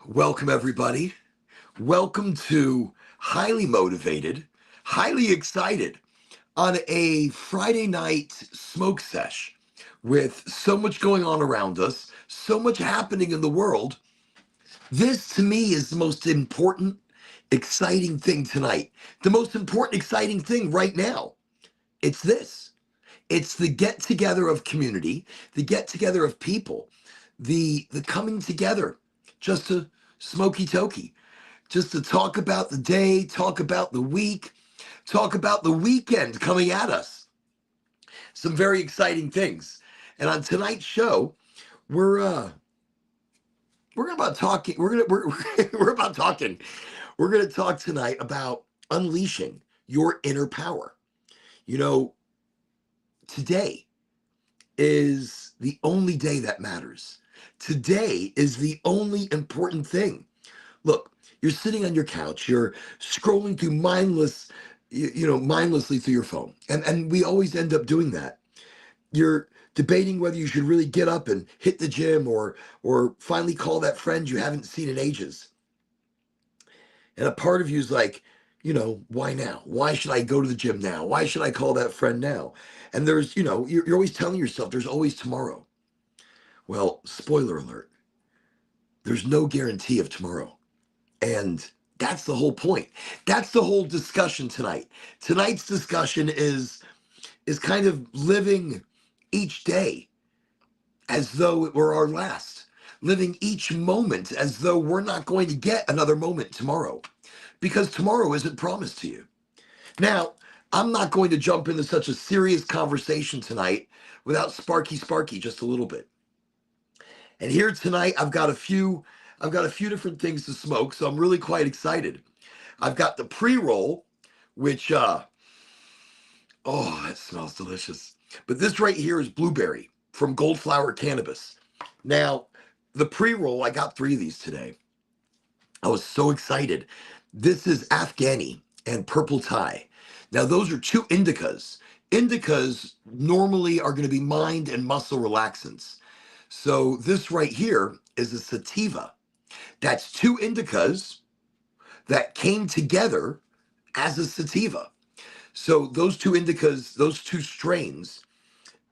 Welcome, everybody. Welcome to Highly Motivated, Highly Excited on a Friday night smoke sesh with so much going on around us, so much happening in the world. This, to me, is the most important, exciting thing tonight. The most important, exciting thing right now. It's this. It's the get together of community, the get together of people, the coming together just to smoky tokey, just to talk about the day, talk about the week, talk about the weekend coming at us. Some very exciting things. And on tonight's show, we're about talking. We're about talking. We're gonna talk tonight about unleashing your inner power. You know, today is the only day that matters. Today is the only important thing. Look, you're sitting on your couch, you're scrolling through mindlessly through your phone. And we always end up doing that. You're debating whether you should really get up and hit the gym or finally call that friend you haven't seen in ages. And a part of you is like, why now? Why should I go to the gym now? Why should I call that friend now? And there's, you're always telling yourself there's always tomorrow. Well, spoiler alert, there's no guarantee of tomorrow. And that's the whole point. That's the whole discussion tonight. Tonight's discussion is kind of living each day as though it were our last. Living each moment as though we're not going to get another moment tomorrow, because tomorrow isn't promised to you. Now, I'm not going to jump into such a serious conversation tonight without sparky just a little bit. And here tonight, I've got a few different things to smoke, so I'm really quite excited. I've got the pre-roll, which that smells delicious. But this right here is blueberry from Goldflower Cannabis. Now, the pre-roll, I got 3 of these today. I was so excited. This is Afghani and Purple Thai. Now, those are 2 indicas. Indicas normally are going to be mind and muscle relaxants. So this right here is a sativa. That's 2 indicas that came together as a sativa. So those 2 indicas, those 2 strains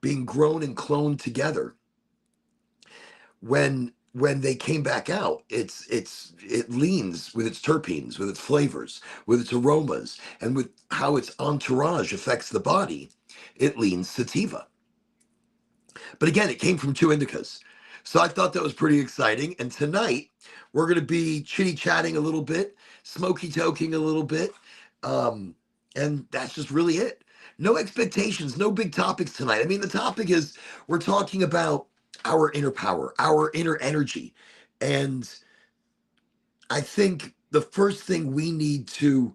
being grown and cloned together, when they came back out, it leans with its terpenes, with its flavors, with its aromas, and with how its entourage affects the body. It leans sativa. But again, it came from 2 indicas. So I thought that was pretty exciting. And tonight, we're going to be chitty-chatting a little bit, smoky-toking a little bit. And that's just really it. No expectations, no big topics tonight. I mean, the topic is we're talking about our inner power, our inner energy. And I think the first thing we need to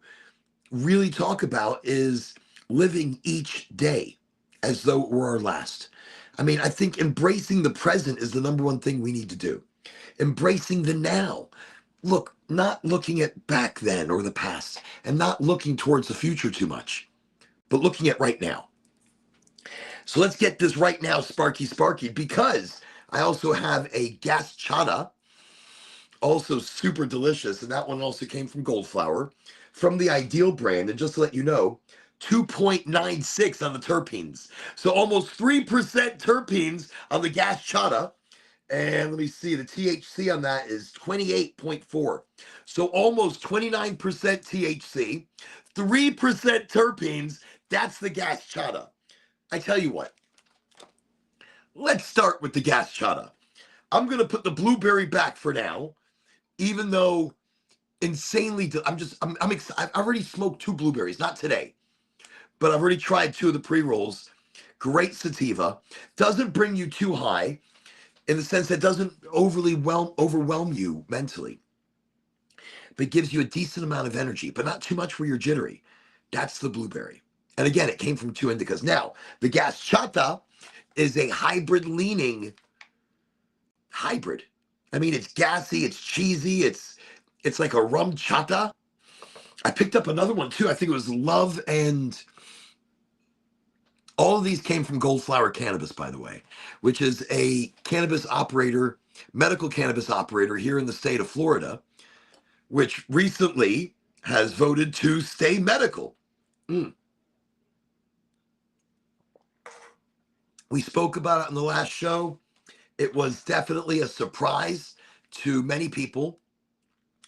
really talk about is living each day as though it were our last. I mean, I think embracing the present is the number one thing we need to do. Embracing the now. Look, not looking at back then or the past, and not looking towards the future too much, but looking at right now. So let's get this right now sparky, because I also have a gas chata, also super delicious, and that one also came from Goldflower, from the Ideal brand. And just to let you know, 2.96 on the terpenes. So almost 3% terpenes on the gas chata. And let me see, the THC on that is 28.4. So almost 29% THC, 3% terpenes. That's the gas chata. I tell you what, let's start with the gas chata. I'm going to put the blueberry back for now, even though insanely, I've already smoked 2 blueberries, not today, but I've already tried 2 of the pre-rolls. Great sativa. Doesn't bring you too high in the sense that it doesn't overly overwhelm you mentally, but gives you a decent amount of energy, but not too much where you're jittery. That's the blueberry. And again, it came from 2 indicas. Now, the gas chata is a hybrid. I mean, it's gassy, it's cheesy, it's like a rum chata. I picked up another one too. I think it was Love, and all of these came from Goldflower Cannabis, by the way, which is a cannabis operator medical cannabis operator here in the state of Florida, which recently has voted to stay medical. We spoke about it on the last show. It was definitely a surprise to many people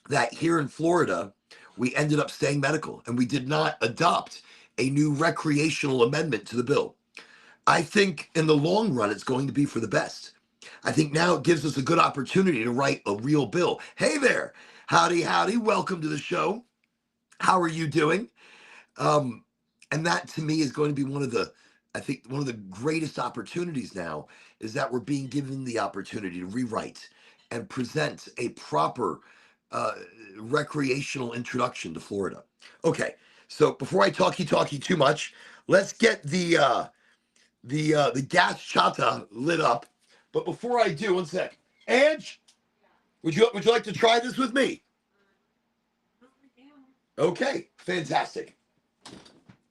that here in Florida, we ended up staying medical and we did not adopt a new recreational amendment to the bill. I think in the long run, it's going to be for the best. I think now it gives us a good opportunity to write a real bill. Hey there. Howdy, howdy. Welcome to the show. How are you doing? And that to me is going to be I think one of the greatest opportunities now is that we're being given the opportunity to rewrite and present a proper uh, recreational introduction to Florida. Okay, so before I talky too much, let's get the gas chata lit up. But before I do, one sec, Ange, would you like to try this with me? Okay, fantastic.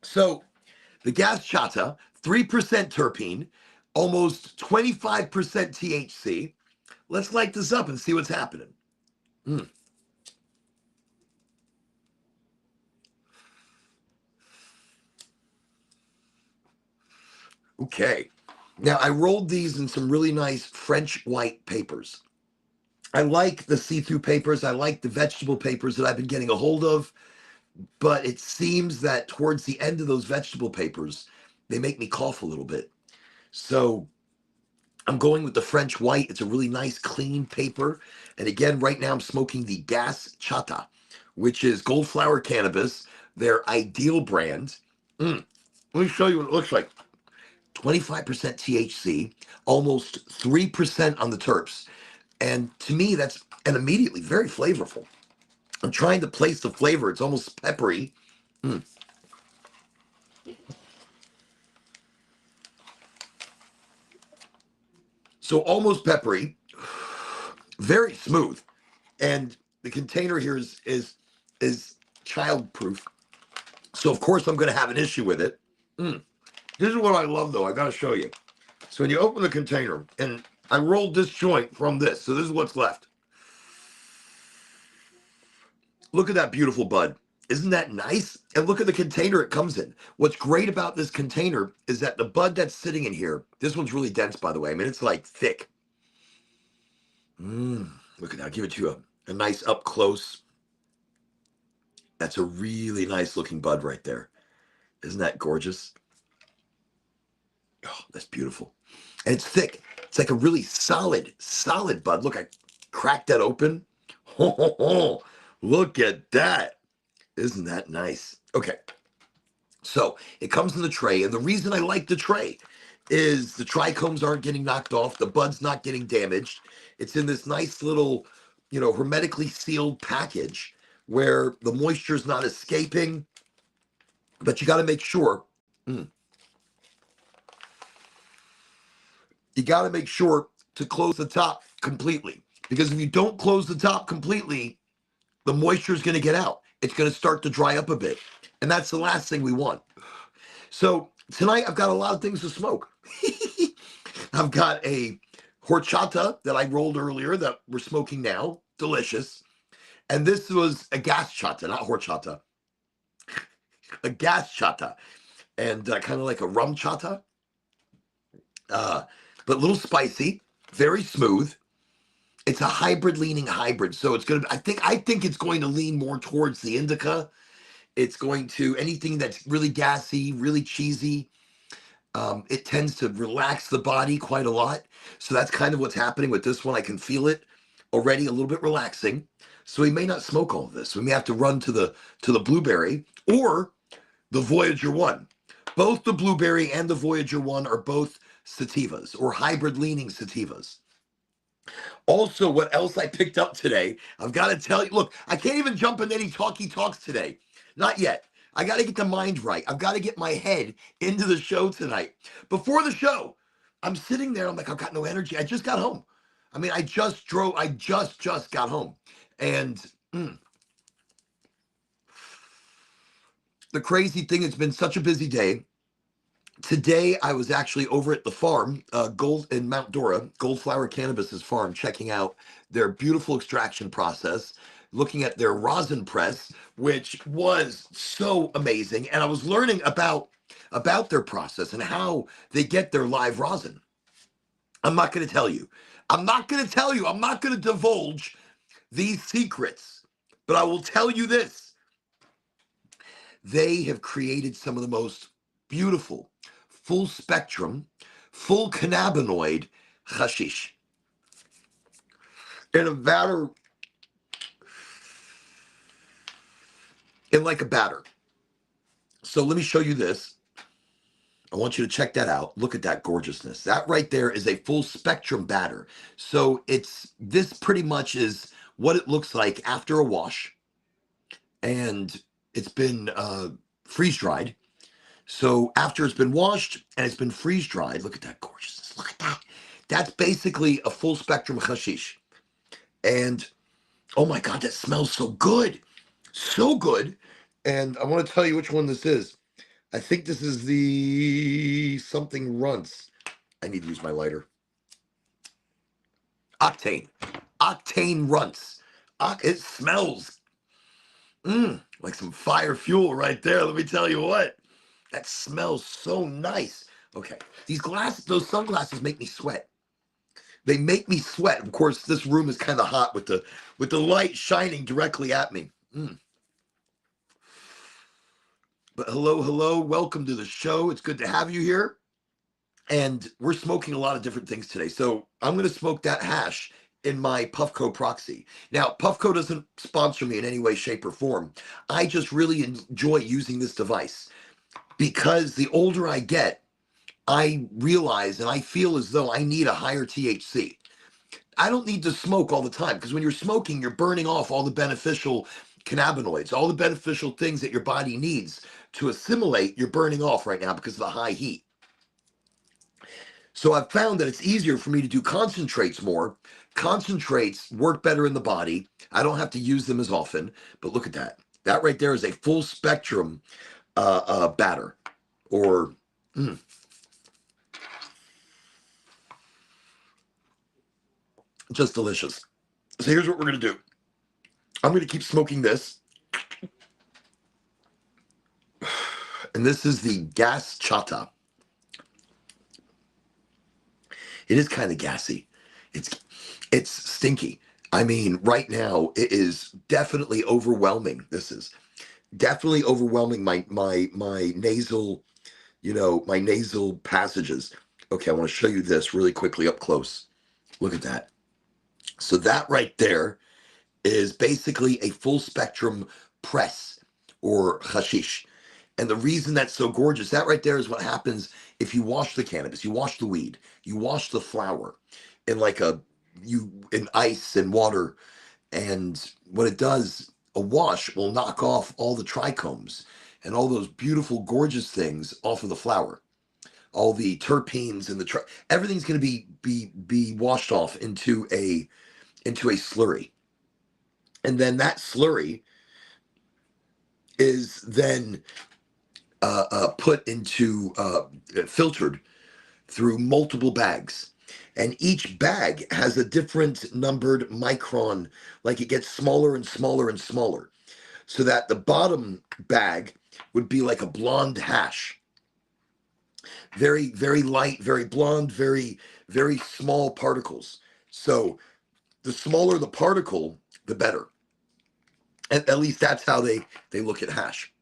So the gas chata, 3% terpene, almost 25% THC. Let's light this up and see what's happening. Okay. Now I rolled these in some really nice French white papers. I like the see-through papers. I like the vegetable papers that I've been getting a hold of, but it seems that towards the end of those vegetable papers, they make me cough a little bit. So I'm going with the French white. It's a really nice, clean paper. And again, right now I'm smoking the Gas Chata, which is Goldflower Cannabis, their ideal brand. Let me show you what it looks like. 25% THC, almost 3% on the terps. And to me, and immediately very flavorful. I'm trying to place the flavor. It's almost peppery. So almost peppery, very smooth. And the container here is child-proof. So of course I'm going to have an issue with it. This is what I love, though. I got to show you. So when you open the container, and I rolled this joint from this, so this is what's left. Look at that beautiful bud. Isn't that nice? And look at the container it comes in. What's great about this container is that the bud that's sitting in here, this one's really dense, by the way. I mean, it's like thick. Look at that. I'll give it to you a nice up close. That's a really nice looking bud right there. Isn't that gorgeous? Oh, that's beautiful. And it's thick. It's like a really solid bud. Look, I cracked that open. Oh, look at that. Isn't that nice? Okay. So it comes in the tray. And the reason I like the tray is the trichomes aren't getting knocked off. The bud's not getting damaged. It's in this nice little, hermetically sealed package where the moisture is not escaping. But you got to make sure. You got to make sure to close the top completely. Because if you don't close the top completely, the moisture is going to get out. It's going to start to dry up a bit. And that's the last thing we want. So tonight I've got a lot of things to smoke. I've got a horchata that I rolled earlier that we're smoking now. Delicious. And this was a gas chata, not horchata. A gas chata. And kind of like a rum chata. But a little spicy, very smooth. It's a hybrid hybrid. So it's going to, I think it's going to lean more towards the indica. It's going to, anything that's really gassy, really cheesy. It tends to relax the body quite a lot. So that's kind of what's happening with this one. I can feel it already a little bit relaxing. So we may not smoke all of this. We may have to run to the blueberry or the Voyager 1. Both the blueberry and the Voyager 1 are both sativas or hybrid leaning sativas. Also, what else I picked up today, I've got to tell you, look, I can't even jump into any talky talks today. Not yet. I got to get the mind right. I've got to get my head into the show tonight. Before the show, I'm sitting there. I'm like, I've got no energy. I just got home. I mean, I just got home. And the crazy thing, it's been such a busy day. Today I was actually over at the farm, Gold in Mount Dora, Goldflower Cannabis's farm, checking out their beautiful extraction process, looking at their rosin press, which was so amazing. And I was learning about their process and how they get their live rosin. I'm not going to tell you. I'm not going to tell you. I'm not going to divulge these secrets. But I will tell you this. They have created some of the most beautiful, full spectrum, full cannabinoid hashish in a batter, in like a batter. So let me show you this. I want you to check that out. Look at that gorgeousness. That right there is a full spectrum batter. So this pretty much is what it looks like after a wash, and it's been freeze dried. So after it's been washed and it's been freeze dried, look at that gorgeousness. Look at that. That's basically a full spectrum hashish. And oh my God, that smells so good. So good. And I want to tell you which one this is. I think this is the something runts. I need to use my lighter. Octane. Octane runts. It smells like some fire fuel right there. Let me tell you what. That smells so nice. Okay, those sunglasses make me sweat. They make me sweat. Of course, this room is kind of hot with the light shining directly at me. But hello, welcome to the show. It's good to have you here. And we're smoking a lot of different things today. So I'm going to smoke that hash in my Puffco Proxy. Now, Puffco doesn't sponsor me in any way, shape, or form. I just really enjoy using this device because the older I get, I realize and I feel as though I need a higher THC. I don't need to smoke all the time because when you're smoking, you're burning off all the beneficial cannabinoids, all the beneficial things that your body needs to assimilate, you're burning off right now because of the high heat. So I've found that it's easier for me to do concentrates more. Concentrates work better in the body. I don't have to use them as often, but look at that. That right there is a full spectrum batter or just delicious. So here's what we're going to do. I'm going to keep smoking this. And this is the gas chata. It is kind of gassy. It's stinky. I mean, right now it is definitely overwhelming. This is definitely overwhelming my nasal, my nasal passages. Okay, I want to show you this really quickly up close. Look at that. So that right there is basically a full spectrum press or hashish. And the reason that's so gorgeous, that right there is what happens if you wash the cannabis, you wash the weed, you wash the flower in in ice and water. And what it does, a wash will knock off all the trichomes and all those beautiful, gorgeous things off of the flower. All the terpenes and everything's going to be washed off into a slurry. And then that slurry is then put into filtered through multiple bags, and each bag has a different numbered micron, like it gets smaller and smaller and smaller, so that the bottom bag would be like a blonde hash, very very light, very blonde, very very small particles. So the smaller the particle, the better. At least that's how they look at hash.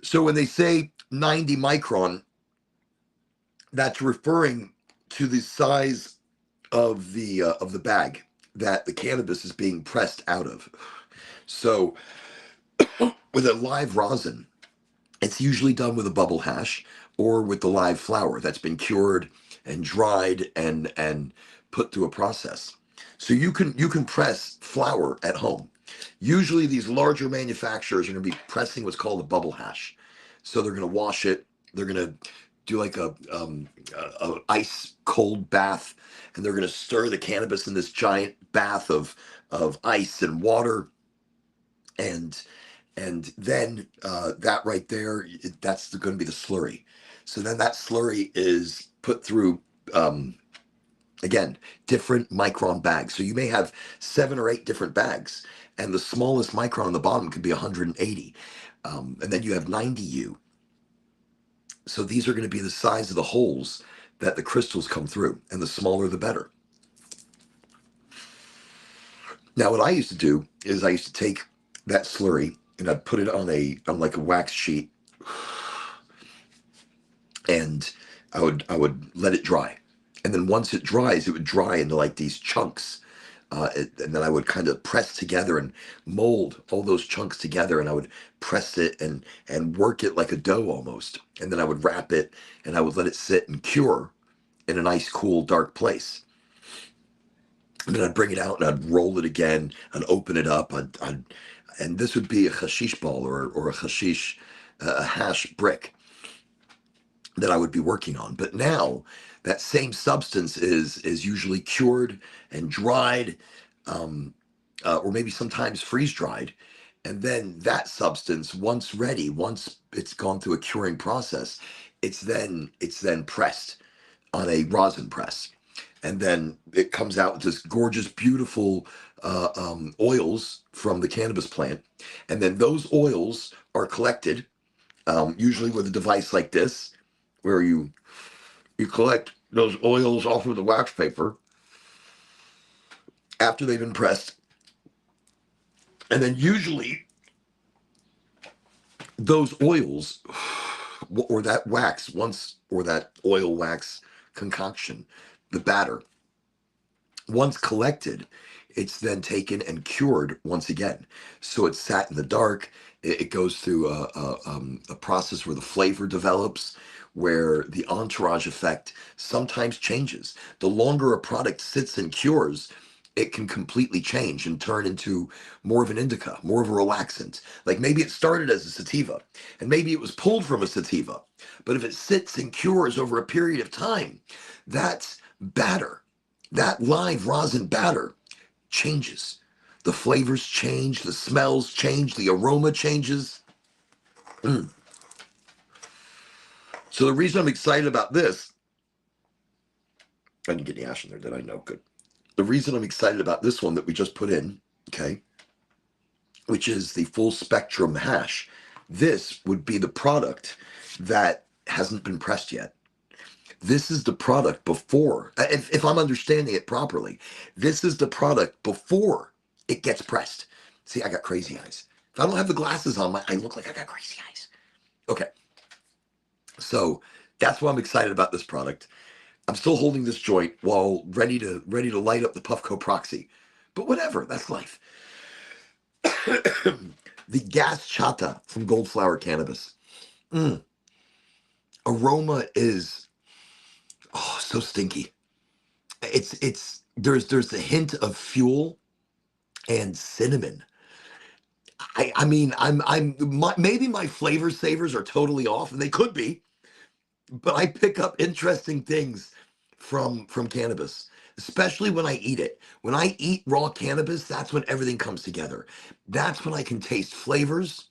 So when they say 90 micron, that's referring to the size of the bag that the cannabis is being pressed out of. So with a live rosin, it's usually done with a bubble hash or with the live flower that's been cured and dried and put through a process. So you can press flower at home. Usually these larger manufacturers are going to be pressing what's called a bubble hash. So they're going to wash it. They're going to do like a ice cold bath, and they're going to stir the cannabis in this giant bath of ice and water, and And then that right there, that's going to be the slurry. So then that slurry is put through, um, again, different micron bags. So you may have 7 or 8 different bags, and the smallest micron on the bottom could be 180. And then you have 90U. So these are going to be the size of the holes that the crystals come through, and the smaller the better. Now, what I used to do is I used to take that slurry and I'd put it on like a wax sheet, and I would let it dry. And then once it dries, it would dry into like these chunks. And then I would kind of press together and mold all those chunks together, and I would press it and work it like a dough almost. And then I would wrap it and I would let it sit and cure in a nice, cool, dark place. And then I'd bring it out and I'd roll it again and open it up. And this would be a hashish ball or a hashish, a hash brick that I would be working on. But now that same substance is usually cured and dried, or maybe sometimes freeze dried. And then that substance, once ready, once it's gone through a curing process, it's then pressed on a rosin press, and then it comes out with this gorgeous, beautiful oils from the cannabis plant, and then those oils are collected, usually with a device like this, where you collect those oils off of the wax paper after they've been pressed, and then usually those oils or that wax once or that oil wax concoction, the batter, once collected, it's then taken and cured once again. So it's sat in the dark. It goes through a process where the flavor develops, where the entourage effect sometimes changes. The longer a product sits and cures, it can completely change and turn into more of an indica, more of a relaxant. Like maybe it started as a sativa, and maybe it was pulled from a sativa. But if it sits and cures over a period of time, that's batter. That live rosin batter changes. The flavors change, the smells change, the aroma changes. Mm. So the reason I'm excited about this, I didn't get any ash in there, did I? No, good. The reason I'm excited about this one that we just put in, okay, which is the full spectrum hash, this would be the product that hasn't been pressed yet. This is the product before, if I'm understanding it properly, this is the product before it gets pressed. See, I got crazy eyes. If I don't have the glasses on, I look like I got crazy eyes. Okay, so that's why I'm excited about this product. I'm still holding this joint while ready to light up the Puffco Proxy, but whatever, that's life. The gas chata from Goldflower Cannabis. Aroma is so stinky. There's the hint of fuel and cinnamon. Maybe my flavor savers are totally off, and they could be, but I pick up interesting things from cannabis, especially when I eat it. When I eat raw cannabis, that's when everything comes together. That's when I can taste flavors.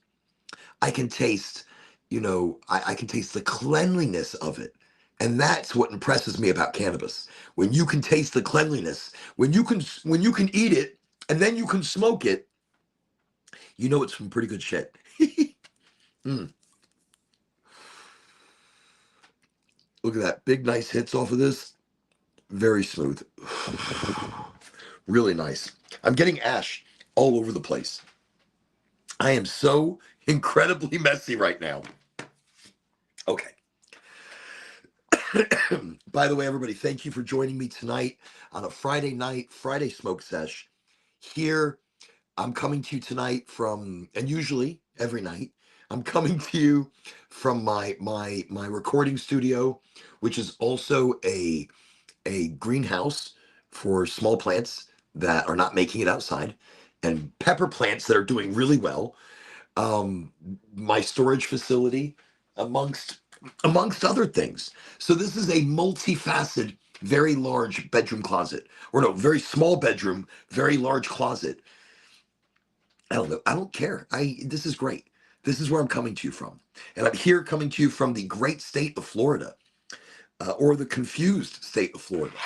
I can taste, I can taste the cleanliness of it. And that's what impresses me about cannabis. When you can taste the cleanliness, when you can eat it and then you can smoke it, it's some pretty good shit. Mm. Look at that. Big, nice hits off of this. Very smooth. Really nice. I'm getting ash all over the place. I am so incredibly messy right now. Okay. By the way, everybody, thank you for joining me tonight on a Friday night, Friday smoke sesh. Here, I'm coming to you tonight from, and usually every night, I'm coming to you from my recording studio, which is also a greenhouse for small plants that are not making it outside, and pepper plants that are doing really well. My storage facility, amongst other things. So this is a multifaceted, very large bedroom closet, or no, very small bedroom, very large closet. I don't know. I don't care. This is great. This is where I'm coming to you from. And I'm here coming to you from the great state of Florida, or the confused state of Florida.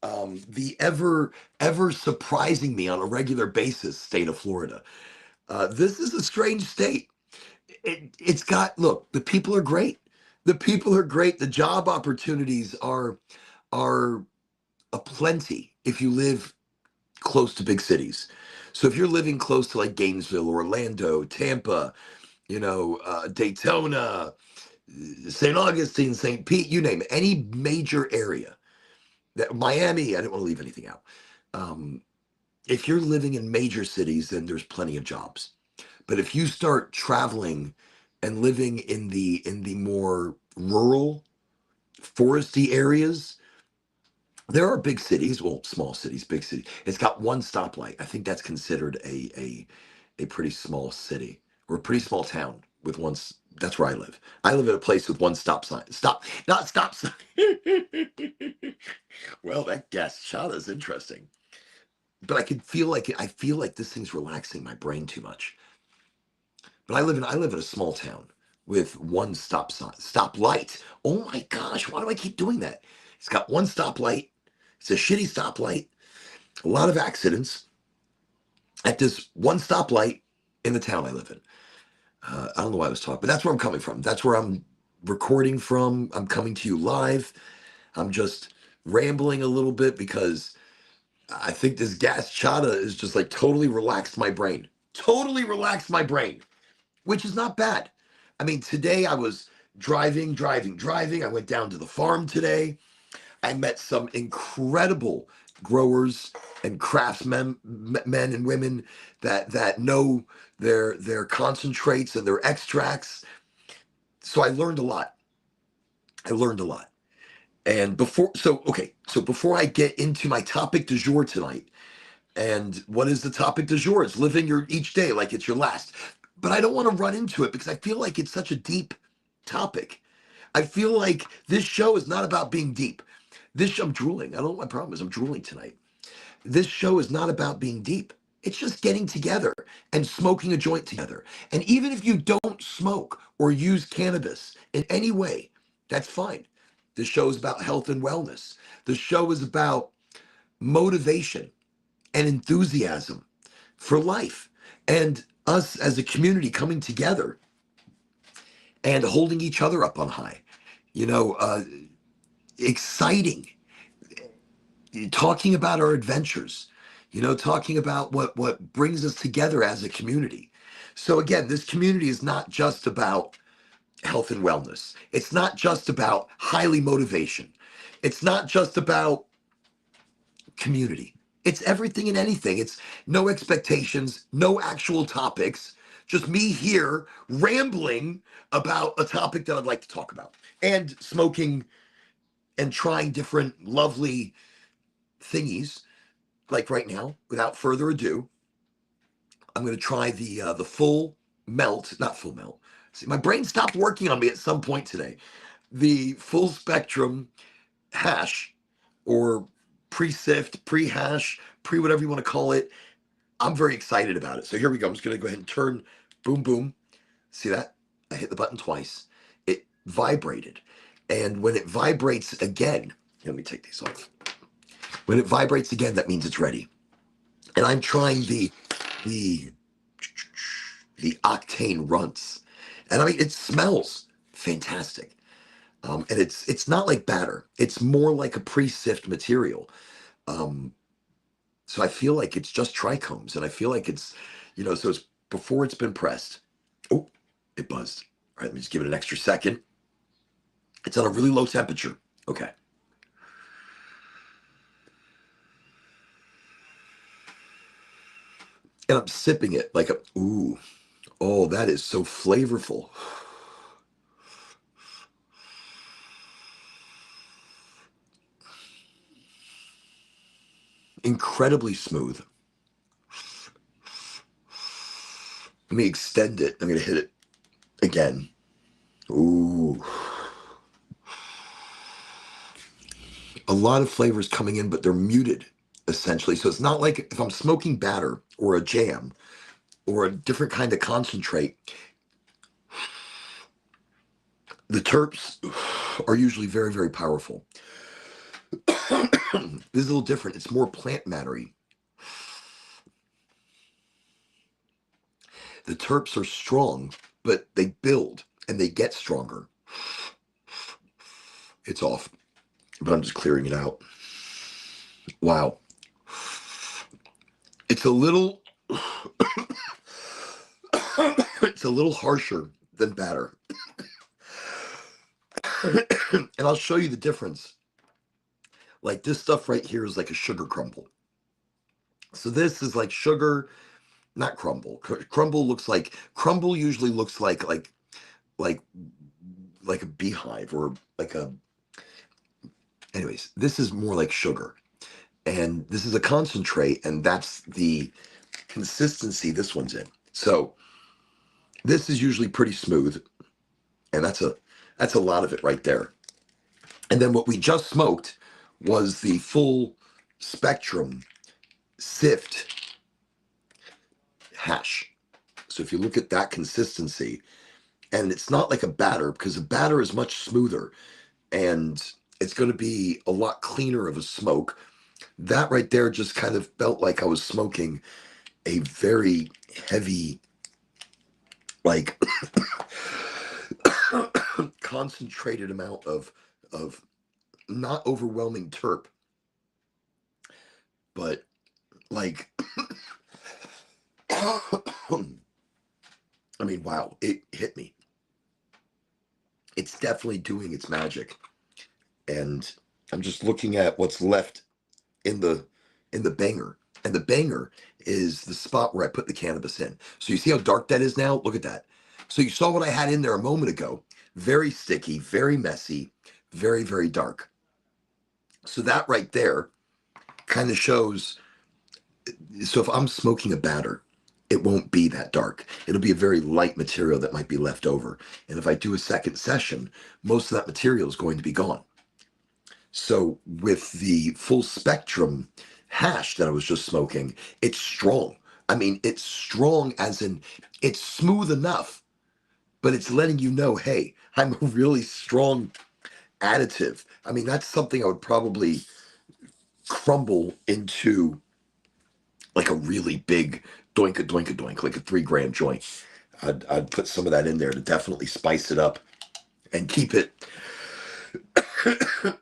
The ever surprising me on a regular basis state of Florida. This is a strange state. It's got, look, the people are great. The people are great. The job opportunities are aplenty if you live close to big cities. So if you're living close to like Gainesville, Orlando, Tampa, Daytona, St. Augustine, St. Pete, you name it, any major area, that Miami, I didn't want to leave anything out. Um, if you're living in major cities, then there's plenty of jobs. But if you start traveling and living in the more rural, foresty areas, there are big cities, well, small cities, big cities. It's got one stoplight. I think that's considered a pretty small city or a pretty small town with one. That's where I live. I live in a place with one stop sign. Stop, not stop sign. Well, that gas shot is interesting, but I feel like this thing's relaxing my brain too much. But I live in a small town with one stop sign, stop light. Oh my gosh, why do I keep doing that? It's got one stoplight. It's a shitty stoplight. A lot of accidents at this one stoplight in the town I live in. I don't know why I was talking, but that's where I'm coming from. That's where I'm recording from. I'm coming to you live. I'm just rambling a little bit because I think this gas chata is just like totally relaxed my brain. Totally relaxed my brain, which is not bad. I mean, today I was driving. I went down to the farm today. I met some incredible growers and craftsmen, men and women that know their concentrates and their extracts. So I learned a lot. I learned a lot. And so before I get into my topic du jour tonight, and what is the topic du jour? It's living your each day like it's your last. But I don't want to run into it because I feel like it's such a deep topic. I feel like this show is not about being deep. I'm drooling. I don't know what my problem is. I'm drooling tonight. This show is not about being deep. It's just getting together and smoking a joint together. And even if you don't smoke or use cannabis in any way, that's fine. The show is about health and wellness. The show is about motivation and enthusiasm for life and us as a community coming together and holding each other up on high. You know, exciting, talking about our adventures, talking about what brings us together as a community. So again, this community is not just about health and wellness. It's not just about highly motivation. It's not just about community. It's everything and anything. It's no expectations, no actual topics, just me here rambling about a topic that I'd like to talk about and smoking and trying different lovely thingies. Like right now, without further ado, I'm going to try the full melt, not full melt. See, my brain stopped working on me at some point today. The full spectrum hash, or pre-sift, pre-hash, whatever you want to call it. I'm very excited about it. So here we go. I'm just going to go ahead and turn, boom, boom. See that? I hit the button twice. It vibrated. And when it vibrates again, let me take these off. When it vibrates again, that means it's ready. And I'm trying the octane runts. And I mean, it smells fantastic. And it's not like batter. It's more like a pre-sift material. Um, so I feel like it's just trichomes, and I feel like it's, so it's before it's been pressed. Oh, it buzzed. All right, let me just give it an extra second. It's at a really low temperature. Okay. And I'm sipping it like ooh, oh, that is so flavorful. Incredibly smooth. Let me extend it. I'm going to hit it again. Ooh. A lot of flavors coming in, but they're muted essentially. So it's not like if I'm smoking batter or a jam or a different kind of concentrate, the terps are usually very, very powerful. This is a little different. It's more plant mattery. The terps are strong, but they build and they get stronger. It's off, but I'm just clearing it out. Wow. It's a little it's a little harsher than batter. And I'll show you the difference. Like this stuff right here is like a sugar crumble. So this is like sugar, not crumble. Crumble usually looks like like a beehive or like a. Anyways, this is more like sugar, and this is a concentrate, and that's the consistency this one's in. So this is usually pretty smooth, and that's a lot of it right there. And then what we just smoked was the full spectrum sift hash. So if you look at that consistency, and it's not like a batter, because a batter is much smoother and it's going to be a lot cleaner of a smoke. That right there just kind of felt like I was smoking a very heavy, like concentrated amount of not overwhelming terp, but like I mean, wow, it hit me. It's definitely doing its magic. And I'm just looking at what's left in the banger. And the banger is the spot where I put the cannabis in. So you see how dark that is now? Look at that. So you saw what I had in there a moment ago. Very sticky, very messy, very, very dark. So that right there kind of shows. So if I'm smoking a batter, it won't be that dark. It'll be a very light material that might be left over. And if I do a second session, most of that material is going to be gone. So with the full spectrum hash that I was just smoking, it's strong. I mean, it's strong as in it's smooth enough, but it's letting you know, hey, I'm a really strong additive. I mean, that's something I would probably crumble into like a really big doink, like a 3 gram joint. I'd put some of that in there to definitely spice it up and keep it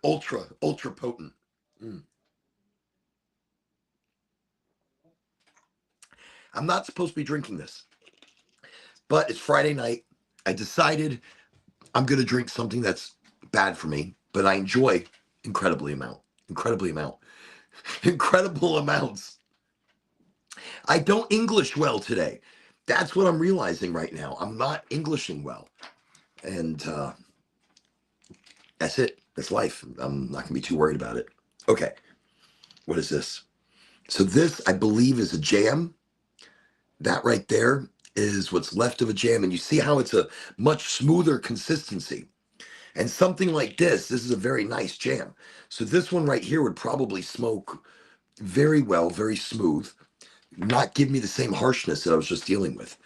ultra potent. I'm not supposed to be drinking this, but it's Friday night. I decided I'm going to drink something that's bad for me, but I enjoy incredible amounts. I don't English well today. That's what I'm realizing right now. I'm not Englishing well. And that's it. That's life. I'm not going to be too worried about it. Okay. What is this? So this, I believe, is a jam. That right there is what's left of a jam. And you see how it's a much smoother consistency. And something like this is a very nice jam. So this one right here would probably smoke very well, very smooth, not give me the same harshness that I was just dealing with.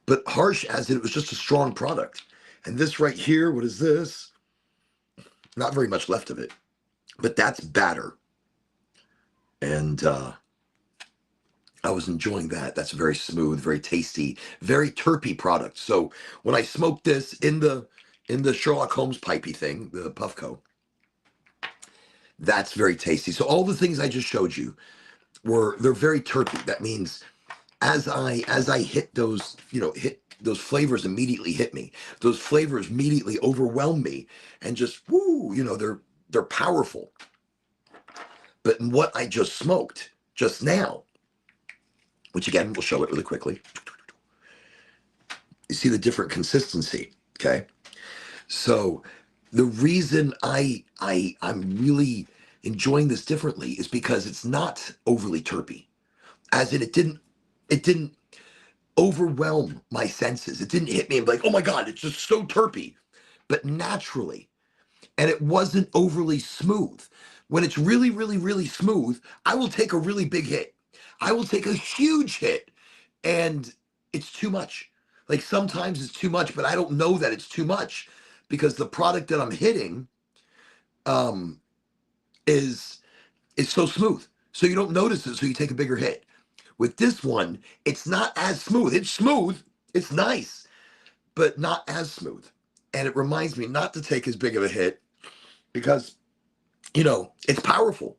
But harsh as in it was just a strong product. And this right here, what is this? Not very much left of it. But that's batter. And I was enjoying that. That's very smooth, very tasty, very terpy product. So when I smoked this in the Sherlock Holmes pipey thing, the Puffco, that's very tasty. So all the things I just showed you they're very terpy. That means as I hit those, hit those flavors immediately hit me. Those flavors immediately overwhelm me and just woo, they're powerful. But in what I just smoked just now, which again, we'll show it really quickly. You see the different consistency, okay? So the reason I'm really enjoying this differently is because it's not overly terpy. As in it didn't overwhelm my senses. It didn't hit me and be like, oh my God, it's just so terpy. But naturally. And it wasn't overly smooth. When it's really smooth, I will take a really big hit. I will take a huge hit and it's too much. Like sometimes it's too much, but I don't know that it's too much because the product that I'm hitting um, is so smooth. So you don't notice it, so you take a bigger hit. With this one, it's not as smooth. It's smooth, it's nice, but not as smooth. And it reminds me not to take as big of a hit because, it's powerful.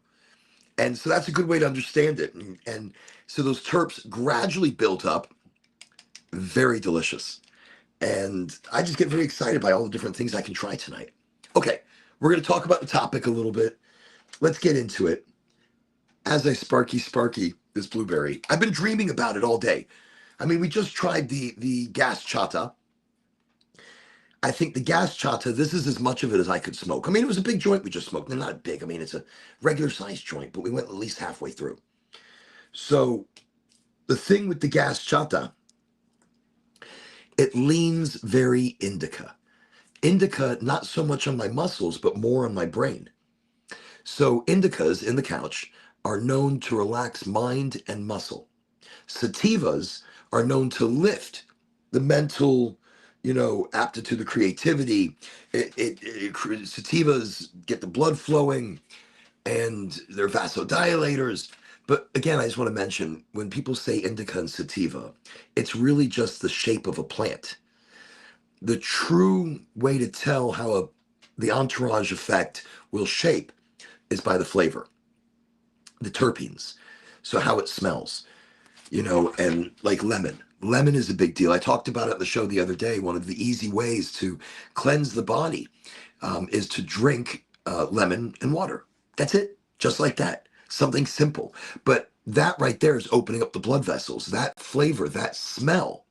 And so that's a good way to understand it. And so those terps gradually built up, very delicious. And I just get very excited by all the different things I can try tonight. Okay, we're going to talk about the topic a little bit. Let's get into it. As I sparky this blueberry, I've been dreaming about it all day. I mean, we just tried the gas chata. I think the gas chata, this is as much of it as I could smoke. I mean, it was a big joint we just smoked. They're not big. I mean, it's a regular sized joint, but we went at least halfway through. So the thing with the gas chata, it leans very indica. Indica, not so much on my muscles, but more on my brain. So indicas in the couch are known to relax mind and muscle. Sativas are known to lift the mental, aptitude, the creativity. Sativas get the blood flowing, and they're vasodilators. But again, I just want to mention when people say indica and sativa, it's really just the shape of a plant. The true way to tell how the entourage effect will shape is by the flavor, the terpenes. So how it smells, and like lemon. Lemon is a big deal. I talked about it on the show the other day. One of the easy ways to cleanse the body is to drink lemon and water. That's it, just like that. Something simple. But that right there is opening up the blood vessels. That flavor, that smell,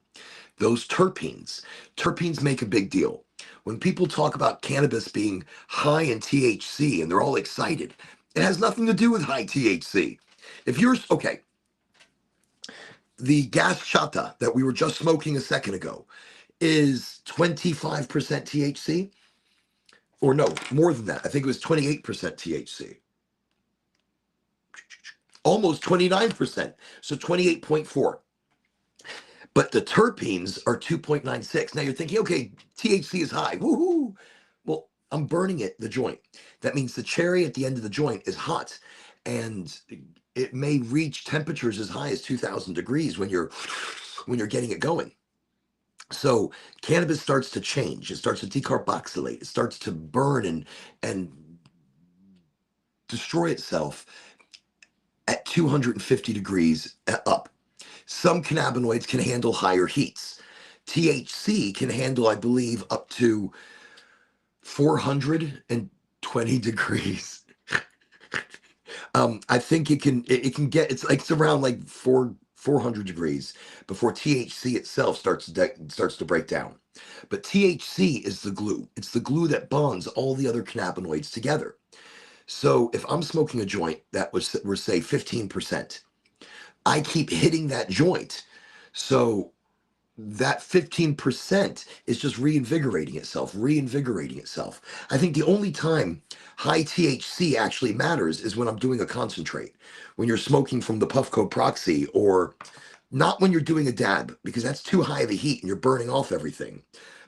those terpenes. Terpenes make a big deal. When people talk about cannabis being high in THC and they're all excited, it has nothing to do with high THC. If you're, okay, the gas chata that we were just smoking a second ago is 25% THC. Or no, more than that. I think it was 28% THC. Almost 29%. So 28.4. But the terpenes are 2.96. Now you're thinking, okay, THC is high. Woohoo! Well, I'm burning it, the joint. That means the cherry at the end of the joint is hot. And it may reach temperatures as high as 2000 degrees when you're getting it going. So cannabis starts to change. It starts to decarboxylate. It starts to burn and destroy itself at 250 degrees up. Some cannabinoids can handle higher heats. THC can handle, I believe, up to 420 degrees. I think it can get, it's around like 400 degrees before THC itself starts to break down. But THC is the glue. It's the glue that bonds all the other cannabinoids together. So if I'm smoking a joint that was, we're say 15%, I keep hitting that joint. So that 15% is just reinvigorating itself. I think the only time high THC actually matters is when I'm doing a concentrate, when you're smoking from the Puffco Proxy, or not when you're doing a dab, because that's too high of a heat and you're burning off everything.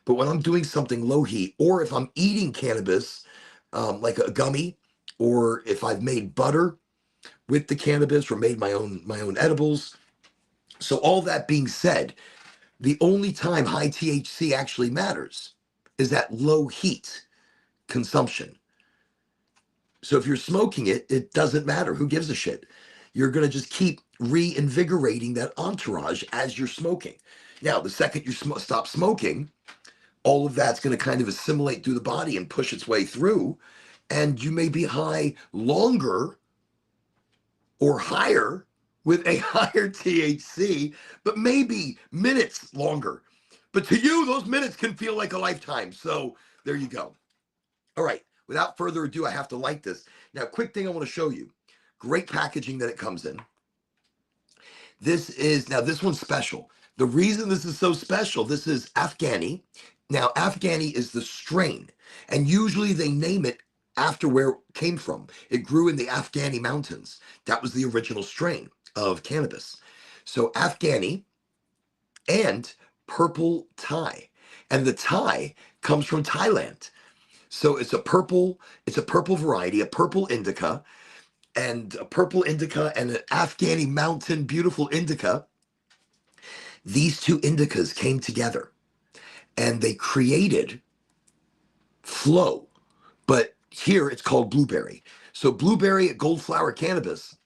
But when I'm doing something low heat, or if I'm eating cannabis, like a gummy, or if I've made butter with the cannabis or made my own edibles. So all that being said, the only time high THC actually matters is that low heat consumption. So if you're smoking it, it doesn't matter. Who gives a shit? You're going to just keep reinvigorating that entourage as you're smoking. Now, the second you stop smoking, all of that's going to kind of assimilate through the body and push its way through. And you may be high longer or higher with a higher THC, but maybe minutes longer. But to you, those minutes can feel like a lifetime. So there you go. All right. Without further ado, I have to light this. Now, quick thing I want to show you. Great packaging that it comes in. This one's special. The reason this is so special, this is Afghani. Now, Afghani is the strain, and usually they name it after where it came from. It grew in the Afghani mountains. That was the original strain of cannabis. So Afghani and purple Thai. And the Thai comes from Thailand. So it's a purple variety, a purple indica, and a purple indica and an Afghani mountain beautiful indica. These two indicas came together and they created Flow. But here it's called blueberry. So blueberry at Goldflower Cannabis,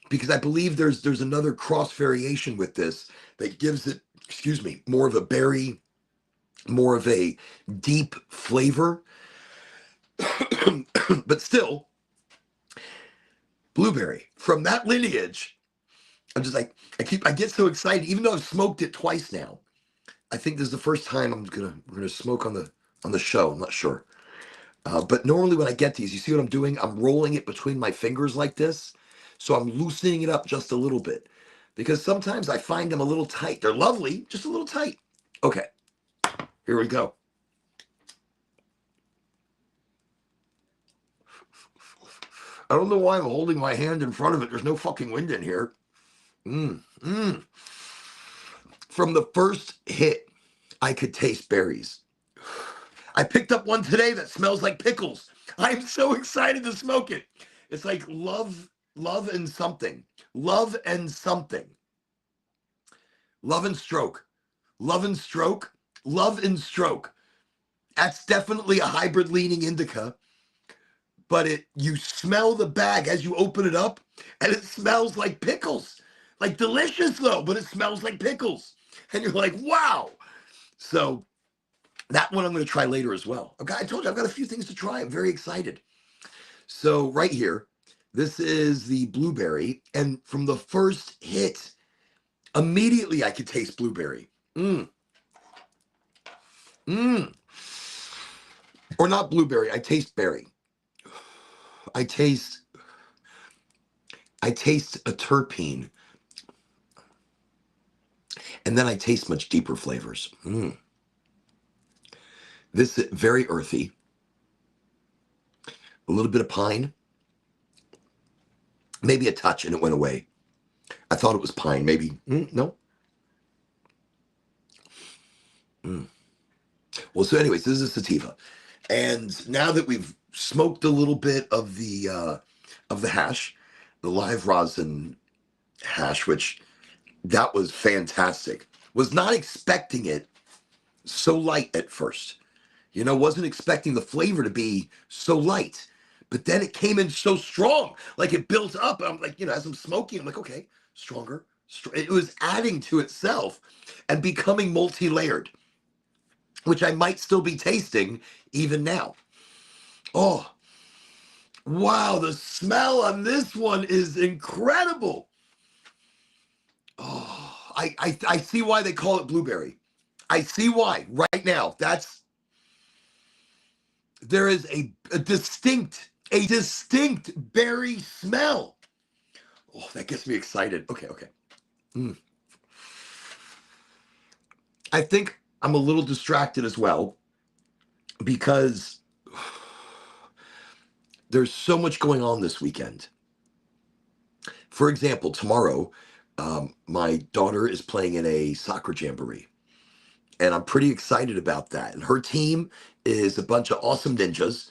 because I believe there's another cross variation with this that gives it, excuse me, more of a berry, more of a deep flavor. But still, blueberry from that lineage. I'm just like I get so excited, even though I've smoked it twice now. I think this is the first time we're gonna smoke on the show. I'm not sure, but normally when I get these, you see what I'm doing? I'm rolling it between my fingers like this, so I'm loosening it up just a little bit because sometimes I find them a little tight. They're lovely, just a little tight. Okay, here we go. I don't know why I'm holding my hand in front of it. There's no fucking wind in here. From the first hit, I could taste berries. I picked up one today that smells like pickles. I'm so excited to smoke it. It's like love and something. Love and something. Love and stroke. Love and stroke. Love and stroke. That's definitely a hybrid leaning indica. But you smell the bag as you open it up, and it smells like pickles. Like delicious though, but it smells like pickles. And you're like, wow. So that one I'm going to try later as well. Okay, I told you I've got a few things to try. I'm very excited. So right here, this is the blueberry. And from the first hit, immediately I could taste blueberry. Or not blueberry, I taste berry. I taste a terpene. And then I taste much deeper flavors. This is very earthy. A little bit of pine. Maybe a touch and it went away. I thought it was pine, maybe. No. Well, so anyways, this is a sativa. And now that we've smoked a little bit of the hash, the live rosin hash, which that was fantastic. Was not expecting it so light at first. You know, wasn't expecting the flavor to be so light. But then it came in so strong. Like it built up. I'm like, as I'm smoking, I'm like, okay, stronger. It was adding to itself and becoming multi-layered, which I might still be tasting even now. Oh, wow, the smell on this one is incredible. Oh, I see why they call it blueberry. I see why right now. There is a distinct berry smell. Oh, that gets me excited. Okay. I think I'm a little distracted as well because there's so much going on this weekend. For example, tomorrow, my daughter is playing in a soccer jamboree, and I'm pretty excited about that. And her team is a bunch of awesome ninjas.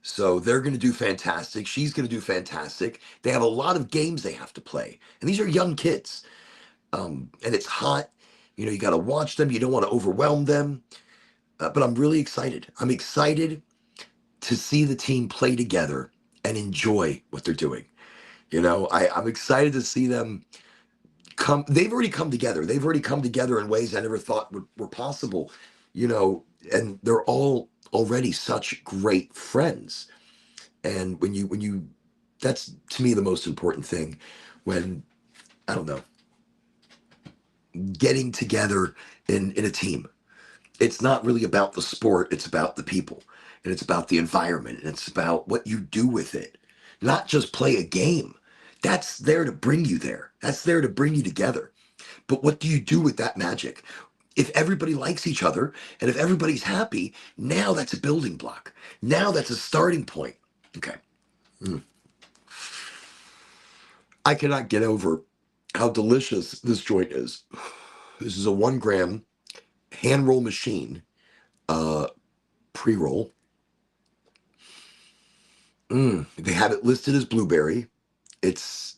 So they're going to do fantastic. She's going to do fantastic. They have a lot of games they have to play. And these are young kids. And it's hot. You got to watch them. You don't want to overwhelm them. But I'm really excited. I'm excited to see the team play together and enjoy what they're doing. I'm excited to see them come. They've already come together. They've already come together in ways I never thought were possible. And they're all already such great friends. And when you that's to me the most important thing, when, I don't know, getting together in a team. It's not really about the sport, it's about the people, and it's about the environment, and it's about what you do with it. Not just play a game. That's there to bring you there. That's there to bring you together. But what do you do with that magic? If everybody likes each other and if everybody's happy, now that's a building block. Now that's a starting point. Okay. I cannot get over how delicious this joint is. This is a 1 gram hand roll machine, uh, pre roll. They have it listed as blueberry. It's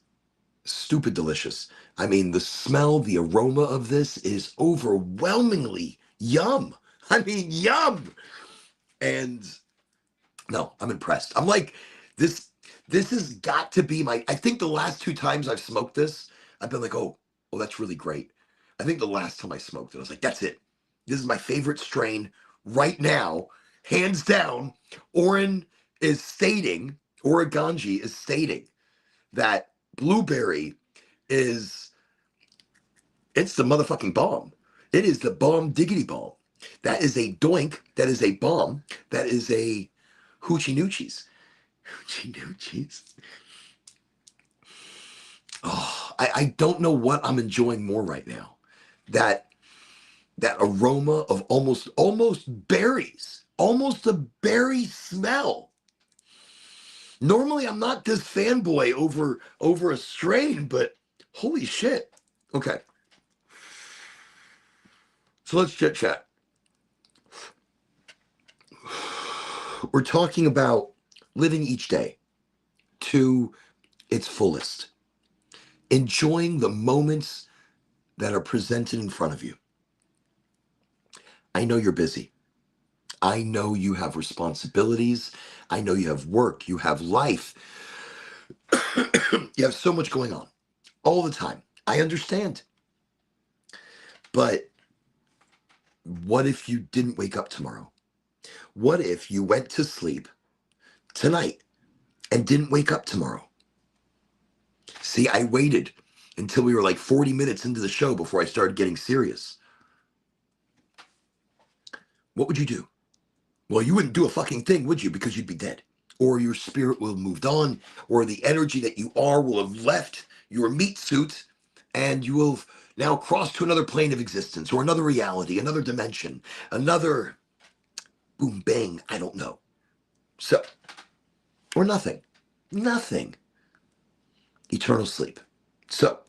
stupid delicious. I mean, the smell, the aroma of this is overwhelmingly yum. I mean, yum. And no, I'm impressed. I'm like, this this has got to be my, I think the last 2 times I've smoked this, I've been like, oh, that's really great. I think the last time I smoked it, I was like, that's it. This is my favorite strain right now, hands down. Oren is stating, Oregonji is stating that blueberry is, it's the motherfucking bomb. It is the bomb diggity bomb. That is a doink. That is a bomb. That is a hoochie noochies. Hoochie noochies. Oh, I don't know what I'm enjoying more right now. That that aroma of almost berries, almost a berry smell. Normally I'm not this fanboy over a strain, but holy shit. Okay. So let's chit chat. We're talking about living each day to its fullest, enjoying the moments that are presented in front of you. I know you're busy. I know you have responsibilities. I know you have work. You have life. You have so much going on all the time. I understand. But what if you didn't wake up tomorrow? What if you went to sleep tonight and didn't wake up tomorrow? See, I waited until we were like 40 minutes into the show before I started getting serious. What would you do? Well, you wouldn't do a fucking thing, would you? Because you'd be dead. Or your spirit will have moved on, or the energy that you are will have left your meat suit, and you will have now crossed to another plane of existence, or another reality, another dimension, another boom, bang, I don't know. So, or nothing. Nothing. Eternal sleep. So,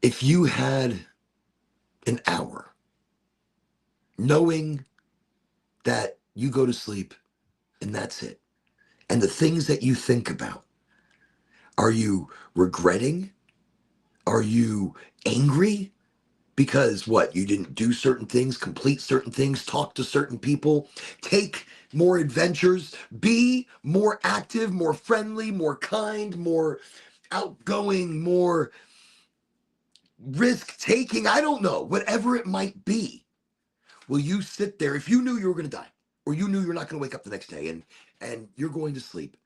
if you had an hour knowing that you go to sleep and that's it, and the things that you think about, are you regretting? Are you angry? Because what? You didn't do certain things, complete certain things, talk to certain people, take more adventures, be more active, more friendly, more kind, more outgoing, more risk taking. I don't know, whatever it might be. Will you sit there if you knew you were going to die, or you knew you're not going to wake up the next day, and you're going to sleep,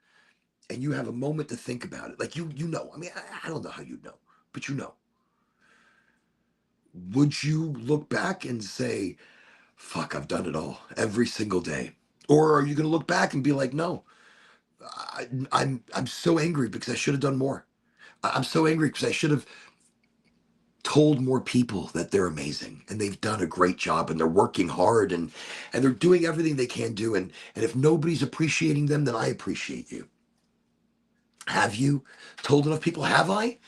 and you have a moment to think about it, like you know. I mean, I don't know how you know, but you know. Would you look back and say, fuck, I've done it all every single day? Or are you going to look back and be like, no, I'm so angry because I should have done more. I'm so angry because I should have told more people that they're amazing and they've done a great job and they're working hard and they're doing everything they can do. And if nobody's appreciating them, then I appreciate you. Have you told enough people? Have I?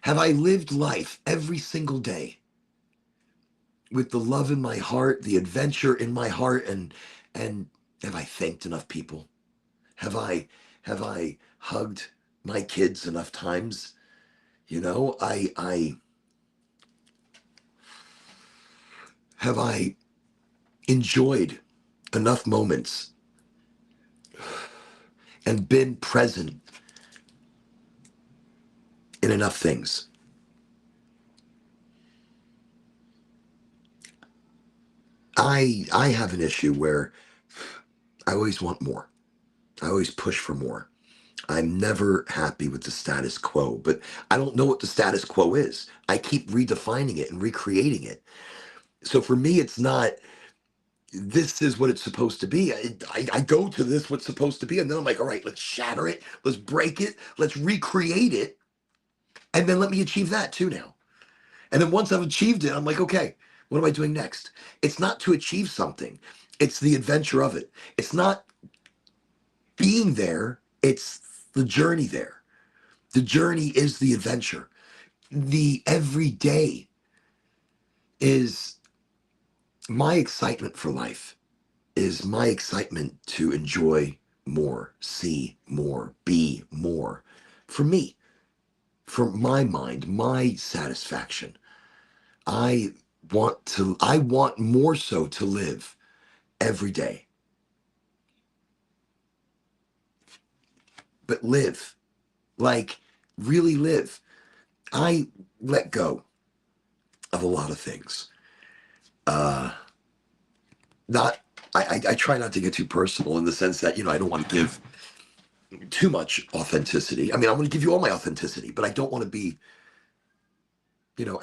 Have I lived life every single day with the love in my heart, the adventure in my heart, and have I thanked enough people? Have I hugged my kids enough times? You know, I have I enjoyed enough moments and been present in enough things. I have an issue where I always want more. I always push for more. I'm never happy with the status quo, but I don't know what the status quo is. I keep redefining it and recreating it. So for me, it's not, this is what it's supposed to be. I go to this, what's supposed to be, and then I'm like, all right, let's shatter it, let's break it, let's recreate it, and then let me achieve that too now. And then once I've achieved it, I'm like, okay, what am I doing next? It's not to achieve something, it's the adventure of it. It's not being there, it's the journey there. The journey is the adventure. The everyday is my excitement for life, is my excitement to enjoy more, see more, be more. For me, for my mind, my satisfaction. I want more so to live every day, but live, like really live. I let go of a lot of things. Uh, not, I try not to get too personal in the sense that, I don't want to give too much authenticity. I mean, I'm going to give you all my authenticity, but I don't want to be,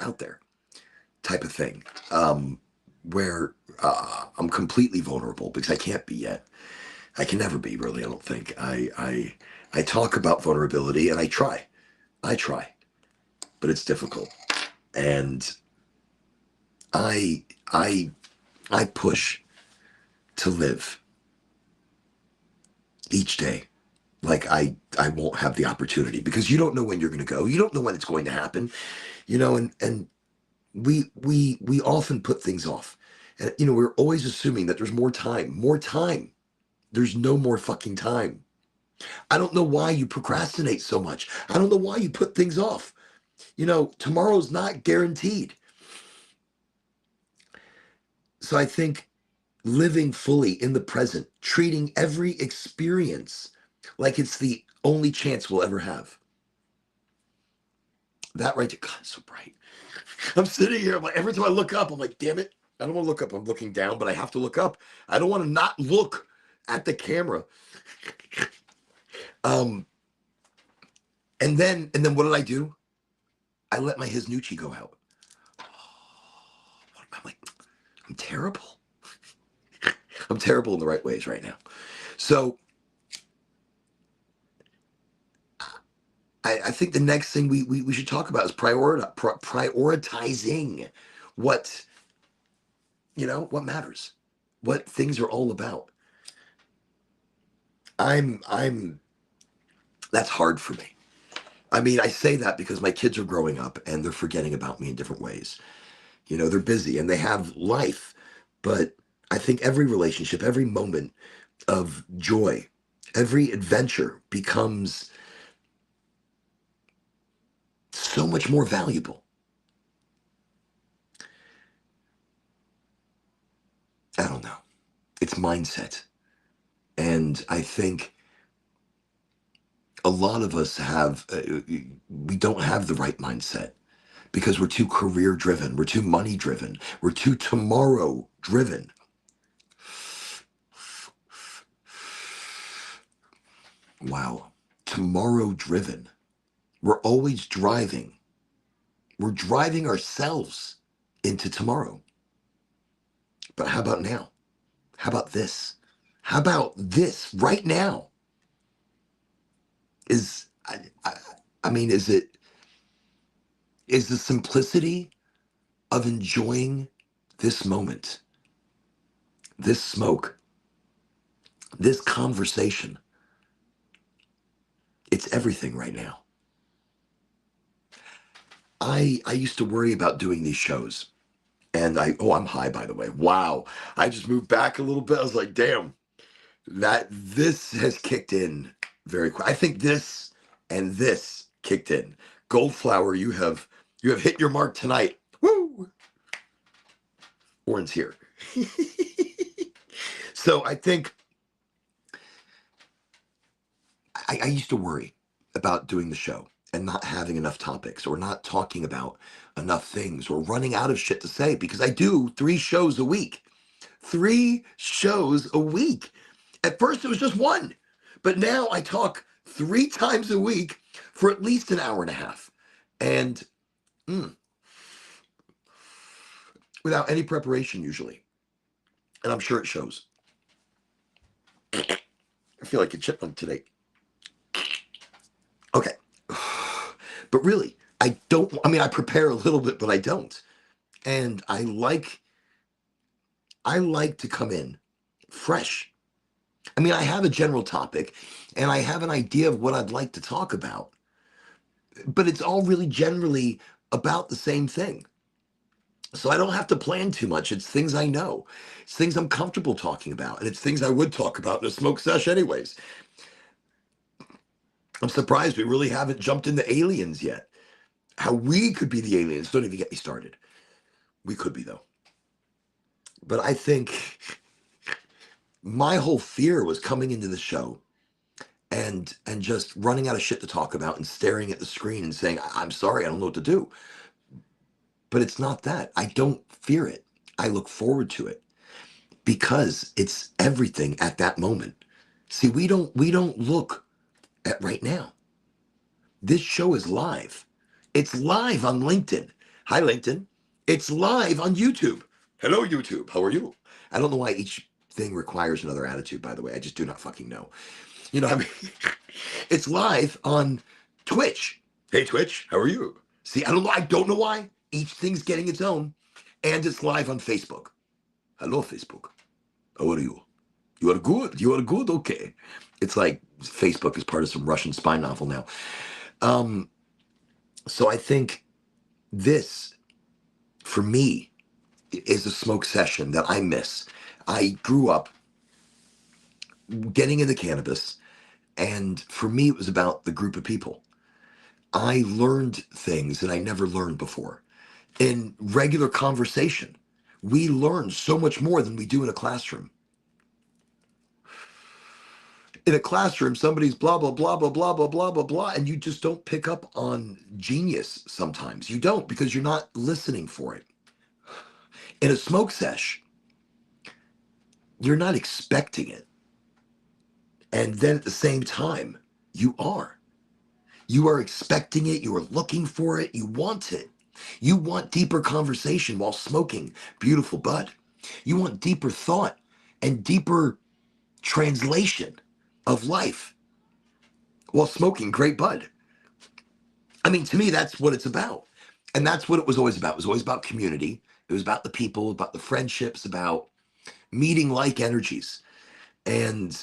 out there type of thing, where I'm completely vulnerable because I can't be yet. I can never be, really. I don't think. I talk about vulnerability, and I try. I try, but it's difficult. And I I I push to live each day like I won't have the opportunity, because you don't know when you're going to go. You don't know when it's going to happen. And we often put things off. And we're always assuming that there's more time. More time. There's no more fucking time. I don't know why you procrastinate so much. I don't know why you put things off. Tomorrow's not guaranteed. So I think living fully in the present, treating every experience like it's the only chance we'll ever have. That right there, God, it's so bright. I'm sitting here, I'm like, every time I look up, I'm like, damn it. I don't want to look up. I'm looking down, but I have to look up. I don't want to not look at the camera. Um, and then what did I do? I let my His Nucci go out. I'm like, I'm terrible. I'm terrible in the right ways right now. So I think the next thing we should talk about is prioritizing what what matters, what things are all about. I'm That's hard for me. I mean, I say that because my kids are growing up and they're forgetting about me in different ways. They're busy and they have life, but I think every relationship, every moment of joy, every adventure becomes so much more valuable. I don't know. It's mindset. And I think a lot of us we don't have the right mindset because we're too career driven, we're too money driven, we're too tomorrow driven. Wow. Tomorrow driven. We're always driving. We're driving ourselves into tomorrow. But how about now? How about this? How about this right now? Is I mean, is the simplicity of enjoying this moment, this smoke, this conversation, it's everything right now. I used to worry about doing these shows, and I'm high, by the way. Wow. I just moved back a little bit. I was like, damn, that this has kicked in very quick. I think this and this kicked in. Goldflower, you have hit your mark tonight. Woo! Orin's here. So I think I used to worry about doing the show and not having enough topics or not talking about enough things or running out of shit to say, because I do 3 shows a week. 3 shows a week. At first, it was just one, but now I talk 3 times a week for at least an hour and a half, and without any preparation usually, and I'm sure it shows. I feel like a chipmunk today. Okay, but really, I don't. I mean, I prepare a little bit, but I don't, and I like to come in fresh. I mean, I have a general topic and I have an idea of what I'd like to talk about, but it's all really generally about the same thing. So I don't have to plan too much. It's things I know. It's things I'm comfortable talking about. And it's things I would talk about in a smoke sesh anyways. I'm surprised we really haven't jumped into aliens yet. How we could be the aliens. Don't even get me started. We could be though. But I think my whole fear was coming into the show and just running out of shit to talk about and staring at the screen and saying, I'm sorry, I don't know what to do. But it's not that. I don't fear it. I look forward to it because it's everything at that moment. See, we don't look at right now. This show is live. It's live on LinkedIn. Hi, LinkedIn. It's live on YouTube. Hello, YouTube. How are you? I don't know why each thing requires another attitude, by the way. I just do not fucking know. You know what I mean? It's live on Twitch. Hey, Twitch. How are you? See, I don't know. I don't know why. Each thing's getting its own. And it's live on Facebook. Hello, Facebook. How are you? You are good. You are good. Okay. It's like Facebook is part of some Russian spy novel now. So I think this, for me, is a smoke session that I miss. I grew up getting into cannabis, and for me, it was about the group of people. I learned things that I never learned before. In regular conversation, we learn so much more than we do in a classroom. In a classroom, somebody's blah, blah, blah, blah, blah, blah, blah, blah, blah, and you just don't pick up on genius sometimes. You don't because you're not listening for it. In a smoke sesh, you're not expecting it. And then at the same time, you are. You are expecting it. You are looking for it. You want it. You want deeper conversation while smoking beautiful bud. You want deeper thought and deeper translation of life while smoking great bud. I mean, to me, that's what it's about. And that's what it was always about. It was always about community. It was about the people, about the friendships, about meeting like energies. And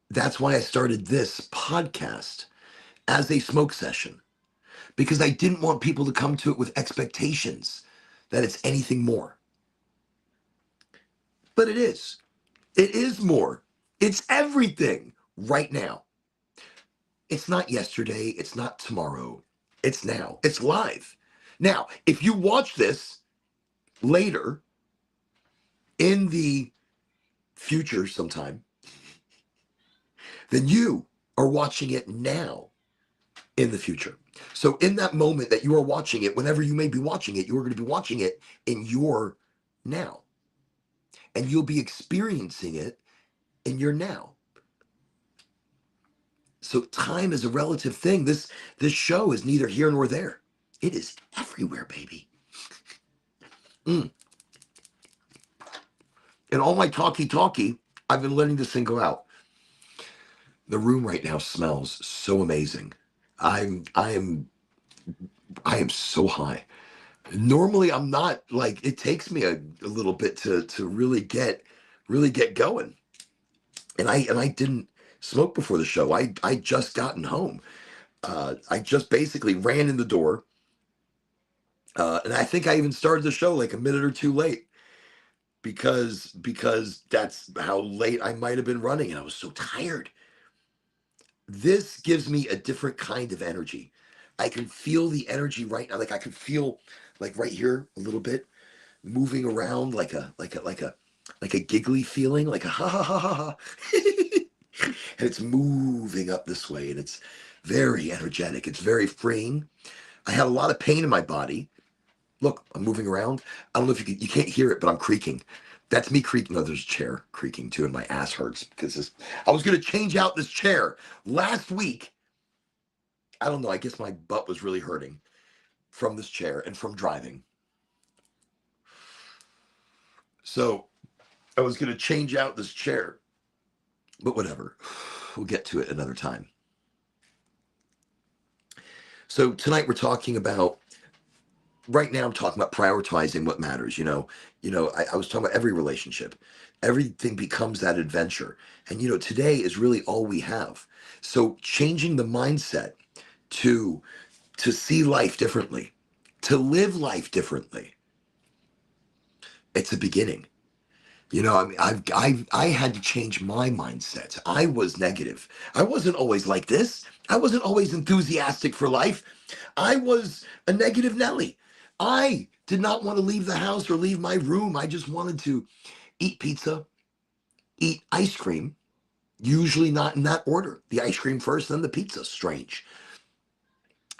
that's why I started this podcast as a smoke session, because I didn't want people to come to it with expectations that it's anything more. But it is. It is more. It's everything right now. It's not yesterday. It's not tomorrow. It's now. It's live. Now, if you watch this later in the future sometime, then you are watching it now in the future. So in that moment that you are watching it, whenever you may be watching it, you are going to be watching it in your now. And you'll be experiencing it in your now. So time is a relative thing. This show is neither here nor there. It is everywhere, baby. And all my talkie, I've been letting this thing go out. The room right now smells so amazing. I am so high. Normally I'm not. Like, it takes me a little bit to really get going. And I didn't smoke before the show. I just gotten home. I just basically ran in the door. And I think I even started the show like a minute or two late because that's how late I might have been running, and I was so tired. This gives me a different kind of energy. I can feel the energy right now. Like, I can feel, like, right here a little bit moving around, like a giggly feeling, like a ha ha ha ha ha. And it's moving up this way, and it's very energetic. It's very freeing. I had a lot of pain in my body. Look, I'm moving around. I don't know if you can't hear it, but I'm creaking. That's me creaking. No, there's a chair creaking too, and my ass hurts because I was going to change out this chair last week. I don't know. I guess my butt was really hurting from this chair and from driving. So I was going to change out this chair, but whatever. We'll get to it another time. So tonight we're talking about, right now I'm talking about prioritizing what matters. I was talking about every relationship. Everything becomes that adventure. And, today is really all we have. So changing the mindset to see life differently, to live life differently. It's a beginning. You know, I mean, I had to change my mindset. I was negative. I wasn't always like this. I wasn't always enthusiastic for life. I was a negative Nelly. I did not want to leave the house or leave my room. I just wanted to eat pizza, eat ice cream, usually not in that order. The ice cream first, then the pizza. Strange.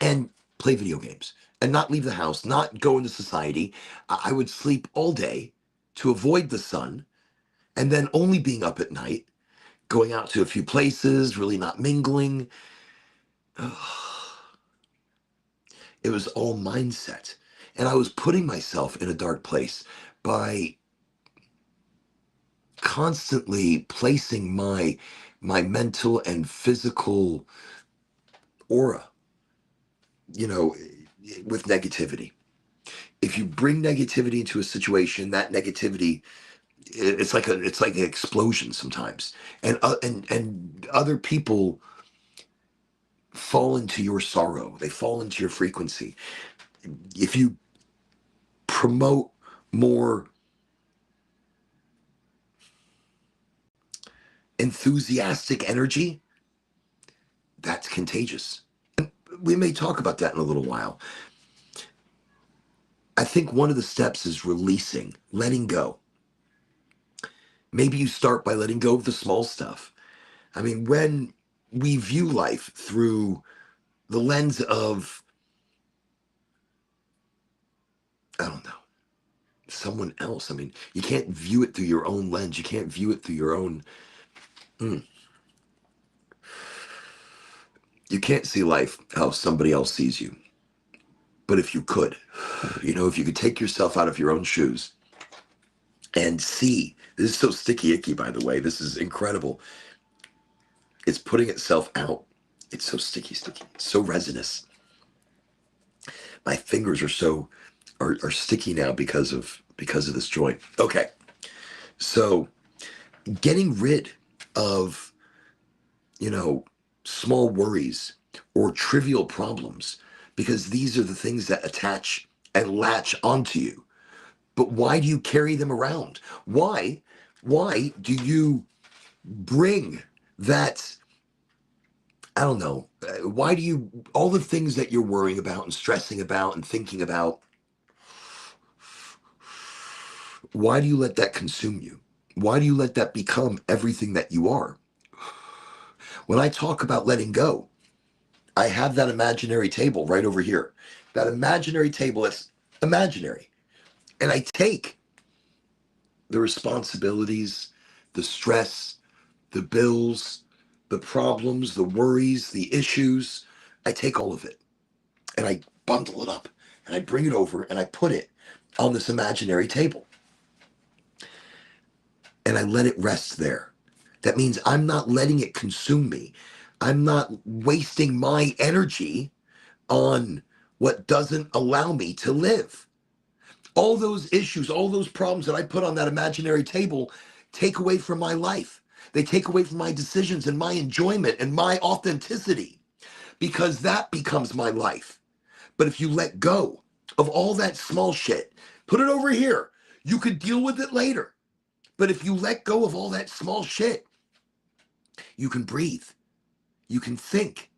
And play video games and not leave the house, not go into society. I would sleep all day to avoid the sun, and then only being up at night, going out to a few places, really not mingling. It was all mindset. And I was putting myself in a dark place by constantly placing my mental and physical aura, you know, with negativity. If you bring negativity into a situation, that negativity, it's like an explosion sometimes, and other people fall into your sorrow. They fall into your frequency. If you promote more enthusiastic energy, that's contagious. We may talk about that in a little while. I think one of the steps is releasing, letting go. Maybe you start by letting go of the small stuff. I mean, when we view life through the lens of, I don't know, someone else. I mean, you can't view it through your own lens. You can't view it through your own. Mm. You can't see life how somebody else sees you. But if you could, you know, if you could take yourself out of your own shoes and see, this is so sticky icky, by the way. This is incredible. It's putting itself out. It's so sticky, it's so resinous. My fingers are so are sticky now because of this joy. Okay. So getting rid of, you know, small worries or trivial problems, because these are the things that attach and latch onto you. But why do you carry them around? Why do you bring that? I don't know. Why do you, all the things that you're worrying about and stressing about and thinking about, why do you let that consume you? Why do you let that become everything that you are? When I talk about letting go, I have that imaginary table right over here. That imaginary table, it's imaginary. And I take the responsibilities, the stress, the bills, the problems, the worries, the issues. I take all of it and I bundle it up and I bring it over and I put it on this imaginary table and I let it rest there. That means I'm not letting it consume me. I'm not wasting my energy on what doesn't allow me to live. All those issues, all those problems that I put on that imaginary table take away from my life. They take away from my decisions and my enjoyment and my authenticity, because that becomes my life. But if you let go of all that small shit, put it over here. You could deal with it later. But if you let go of all that small shit, you can breathe. You can think.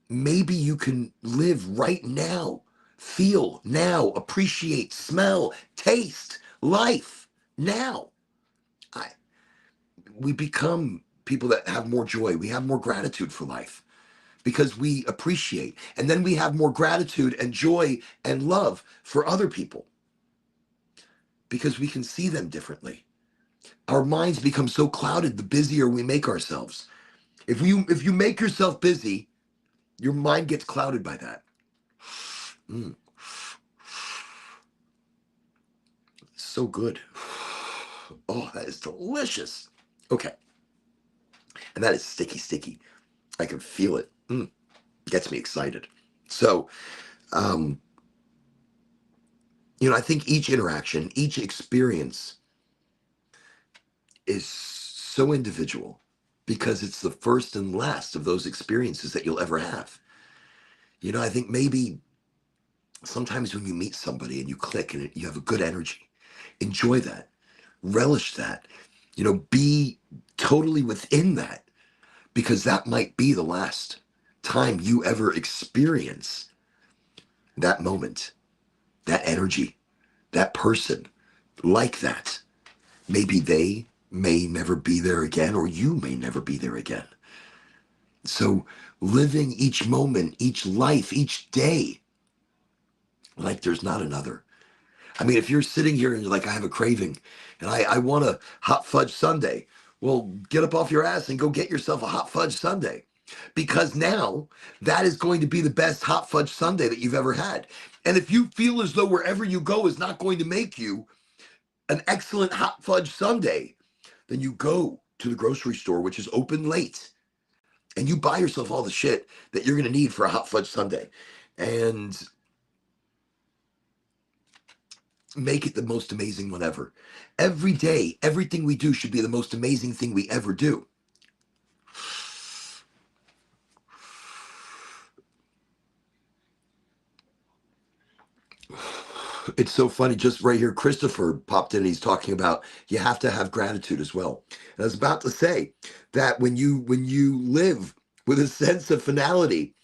Maybe you can live right now, feel now, appreciate, smell, taste life now. I, we become people that have more joy. We have more gratitude for life because we appreciate. And then we have more gratitude and joy and love for other people because we can see them differently. Our minds become so clouded the busier we make ourselves. If you make yourself busy, your mind gets clouded by that. Mm, so good. Oh, that is delicious. Okay. And that is sticky, sticky. I can feel it. Gets me excited. So, um, I think each interaction, each experience is so individual because it's the first and last of those experiences that you'll ever have. I think maybe sometimes when you meet somebody and you click and you have a good energy, enjoy that, relish that, be totally within that, because that might be the last time you ever experience that moment, that energy, that person like that. Maybe they may never be there again, or you may never be there again. So living each moment, each life, each day, like there's not another. I mean, if you're sitting here and you're like, I have a craving and I want a hot fudge sundae, well, get up off your ass and go get yourself a hot fudge sundae. Because now that is going to be the best hot fudge sundae that you've ever had. And if you feel as though wherever you go is not going to make you an excellent hot fudge sundae, then you go to the grocery store, which is open late, and you buy yourself all the shit that you're going to need for a hot fudge sundae. And make it the most amazing one ever. Every day, everything we do should be the most amazing thing we ever do. It's so funny, just right here, Christopher popped in and he's talking about you have to have gratitude as well. And I was about to say that when you live with a sense of finality,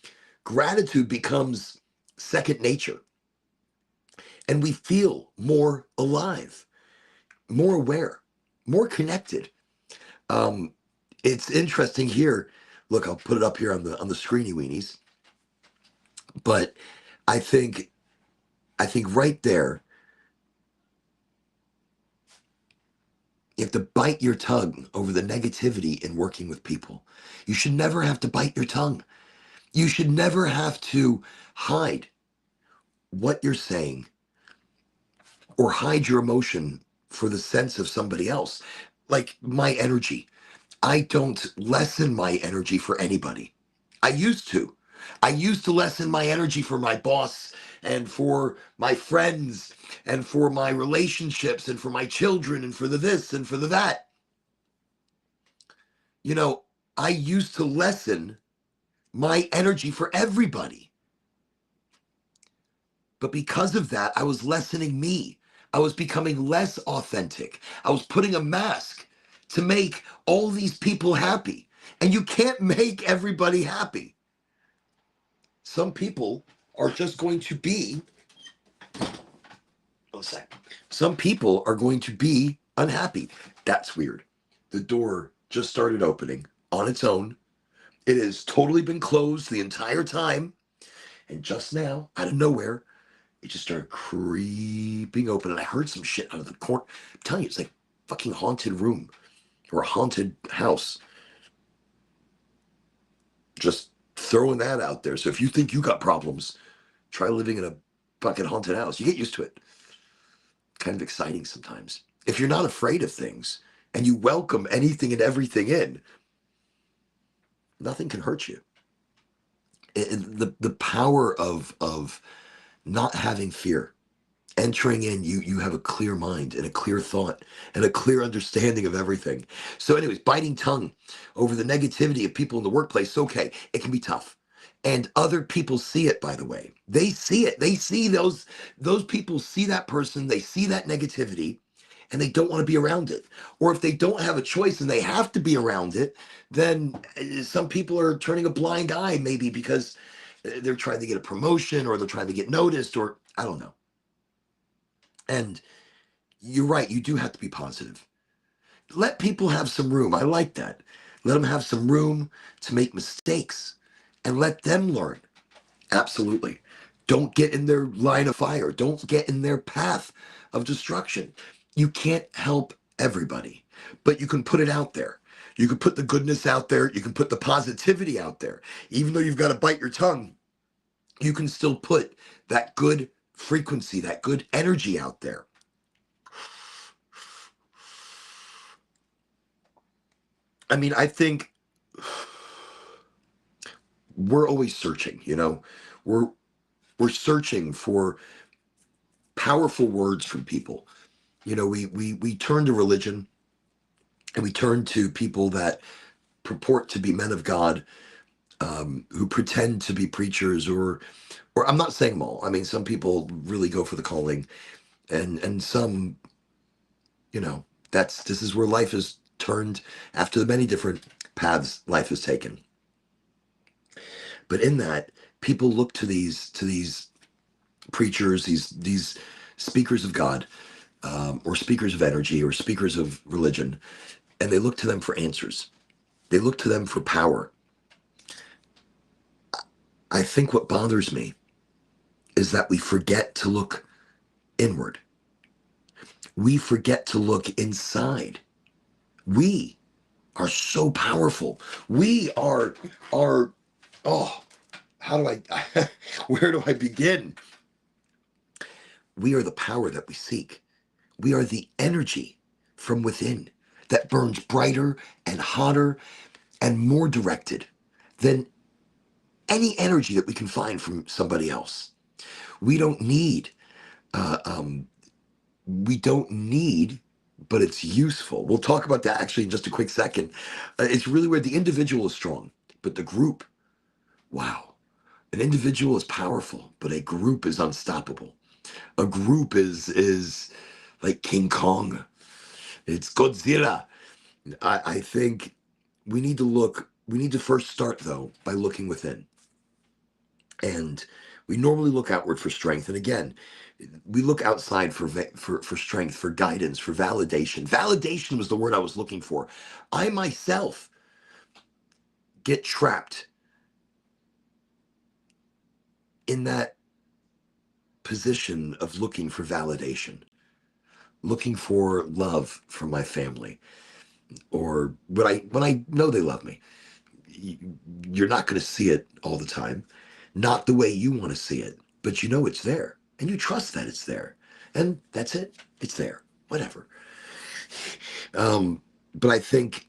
gratitude becomes second nature. And we feel more alive, more aware, more connected. Um, it's interesting here. Look, I'll put it up here on the screeny weenies. But I think right there, you have to bite your tongue over the negativity in working with people. You should never have to bite your tongue. You should never have to hide what you're saying or hide your emotion for the sense of somebody else. Like my energy. I don't lessen my energy for anybody. I used to. I used to lessen my energy for my boss and for my friends and for my relationships and for my children and for the this and for the that. You know, I used to lessen my energy for everybody. But because of that, I was lessening me. I was becoming less authentic. I was putting a mask to make all these people happy. And you can't make everybody happy. Some people are just going to be, some people are going to be unhappy. That's weird. The door just started opening on its own. It has totally been closed the entire time. And just now, out of nowhere, it just started creeping open. And I heard some shit out of the corner. I'm telling you, it's like fucking haunted room or a haunted house. Just throwing that out there. So if you think you got problems, try living in a fucking haunted house. You get used to it. Kind of exciting sometimes. If you're not afraid of things and you welcome anything and everything in, nothing can hurt you. The power of not having fear, entering in, you have a clear mind and a clear thought and a clear understanding of everything. So anyways, biting tongue over the negativity of people in the workplace, okay, it can be tough. And other people see it, by the way. They see it. They see those people see that person, they see that negativity, and they don't want to be around it. Or if they don't have a choice and they have to be around it, then some people are turning a blind eye, maybe because they're trying to get a promotion or they're trying to get noticed, or I don't know. And you're right, you do have to be positive. Let people have some room. I like that. Let them have some room to make mistakes and let them learn. Absolutely. Don't get in their line of fire. Don't get in their path of destruction. You can't help everybody, but you can put it out there. You can put the goodness out there. You can put the positivity out there. Even though you've got to bite your tongue, you can still put that good frequency, that good energy out there. I mean, I think we're always searching, we're searching for powerful words from people. We turn to religion and we turn to people that purport to be men of God, who pretend to be preachers, or I'm not saying them all. I mean, some people really go for the calling, and some, you know, this is where life is turned after the many different paths life has taken. But in that, people look to these preachers, these speakers of God, or speakers of energy, or speakers of religion, and they look to them for answers. They look to them for power. I think what bothers me is that we forget to look inward. We forget to look inside. We are so powerful. We are oh, how do I where do I begin? We are the power that we seek. We are the energy from within that burns brighter and hotter and more directed than any energy that we can find from somebody else. We don't need uh, um, we don't need, but it's useful. We'll talk about that actually in just a quick second. It's really where the individual is strong, but the group, wow. An individual is powerful, but a group is unstoppable. A group is like King Kong. It's Godzilla. I think we need to first start though by looking within. And we normally look outward for strength. And again, we look outside for strength, for guidance, for validation. Validation was the word I was looking for. I myself get trapped in that position of looking for validation, looking for love from my family, or when I know they love me. You're not going to see it all the time, not the way you want to see it, but you know it's there, and you trust that it's there, and that's it. It's there. Whatever. But I think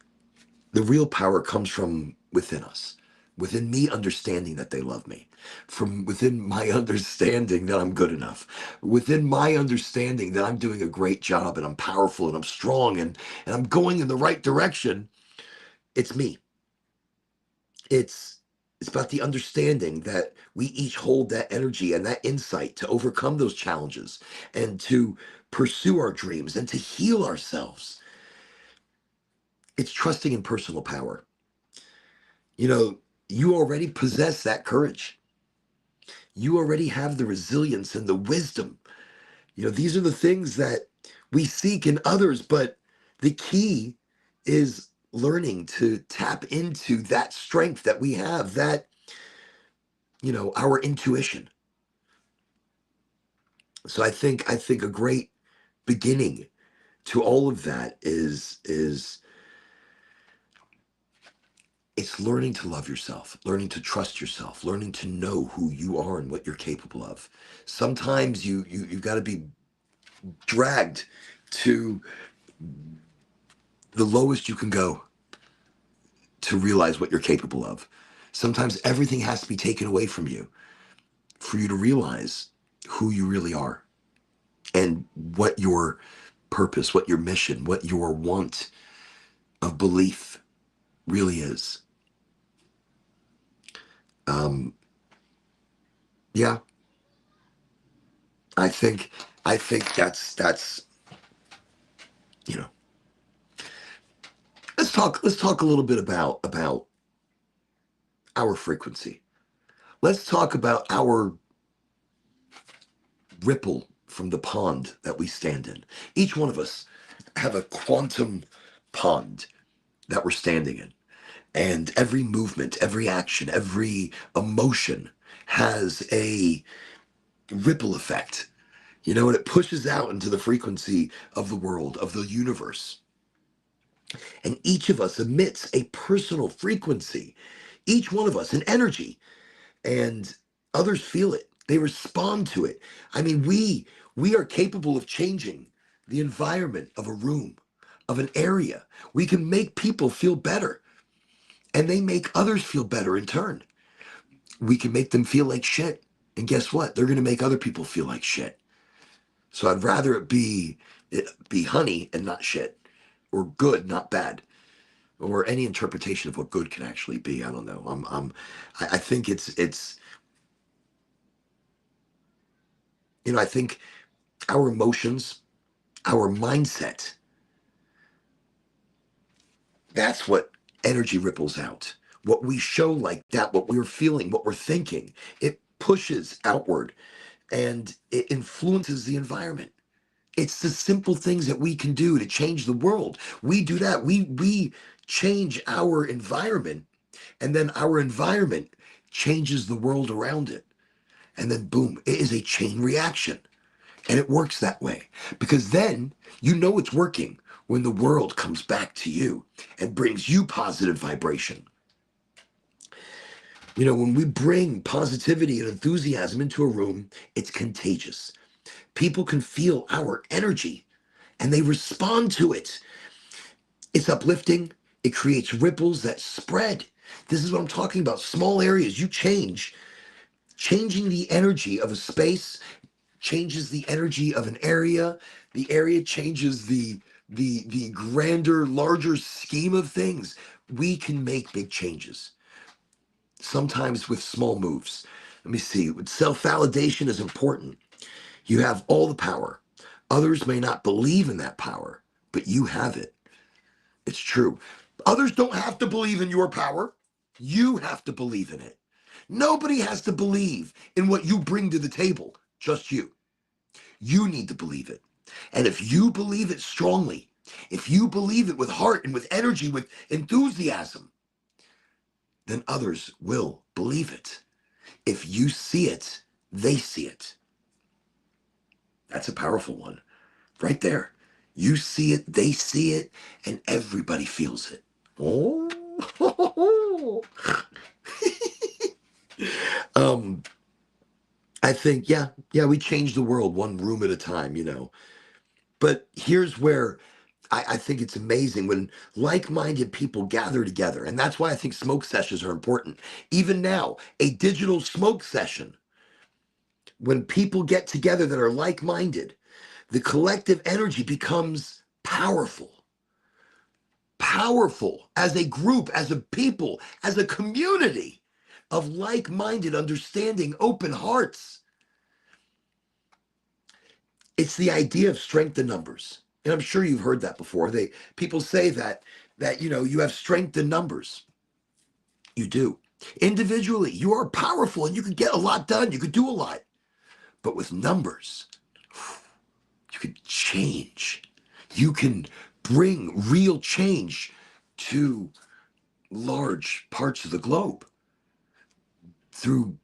the real power comes from within us, within me understanding that they love me, from within my understanding that I'm good enough, within my understanding that I'm doing a great job and I'm powerful and I'm strong and I'm going in the right direction. It's me. It's it's about the understanding that we each hold that energy and that insight to overcome those challenges and to pursue our dreams and to heal ourselves. It's trusting in personal power. You know, you already possess that courage. You already have the resilience and the wisdom. You know, these are the things that we seek in others, but the key is learning to tap into that strength that we have, that, you know, our intuition. So I think a great beginning to all of that is it's learning to love yourself, learning to trust yourself, learning to know who you are and what you're capable of. Sometimes you got to be dragged to the lowest you can go to realize what you're capable of. Sometimes everything has to be taken away from you for you to realize who you really are and what your purpose, what your mission, what your want of belief really is. Um, yeah, I think that's you know. Let's talk a little bit about our frequency. Let's talk about our ripple from the pond that we stand in. Each one of us have a quantum pond that we're standing in. And every movement, every action, every emotion has a ripple effect. You know, and it pushes out into the frequency of the world, of the universe. And each of us emits a personal frequency, each one of us, an energy, and others feel it. They respond to it. I mean, we are capable of changing the environment of a room, of an area. We can make people feel better, and they make others feel better in turn. We can make them feel like shit. And guess what? They're going to make other people feel like shit. So I'd rather it be honey and not shit, or good, not bad. or any interpretation of what good can actually be. I don't know. I think it's, I think our emotions, our mindset, that's what energy ripples out. What we show like that, what we're feeling, what we're thinking, it pushes outward and it influences the environment. It's the simple things that we can do to change the world. We do that. We change our environment, and then our environment changes the world around it. And then boom, it is a chain reaction. And it works that way because then you know it's working when the world comes back to you and brings you positive vibration. When we bring positivity and enthusiasm into a room, it's contagious. People can feel our energy and they respond to it. It's uplifting. It creates ripples that spread. This is what I'm talking about. Small areas you change. Changing the energy of a space changes the energy of an area. The area changes the grander, larger scheme of things. We can make big changes, sometimes with small moves. Let me see. Self-validation is important. You have all the power. Others may not believe in that power, but you have it. It's true. Others don't have to believe in your power. You have to believe in it. Nobody has to believe in what you bring to the table, just you. You need to believe it. And if you believe it strongly, if you believe it with heart and with energy, with enthusiasm, then others will believe it. If you see it, they see it. That's a powerful one right there. You see it, they see it, and everybody feels it. Oh. um, I think, yeah, we change the world one room at a time. But here's where I think it's amazing when like-minded people gather together. And that's why I think smoke sessions are important. Even now, a digital smoke session, when people get together that are like-minded, the collective energy becomes powerful. Powerful as a group, as a people, as a community of like-minded, understanding, open hearts. It's the idea of strength in numbers. And I'm sure you've heard that before. People say that you have strength in numbers. You do. Individually, you are powerful and you can get a lot done. You could do a lot. But with numbers, you can change. You can bring real change to large parts of the globe through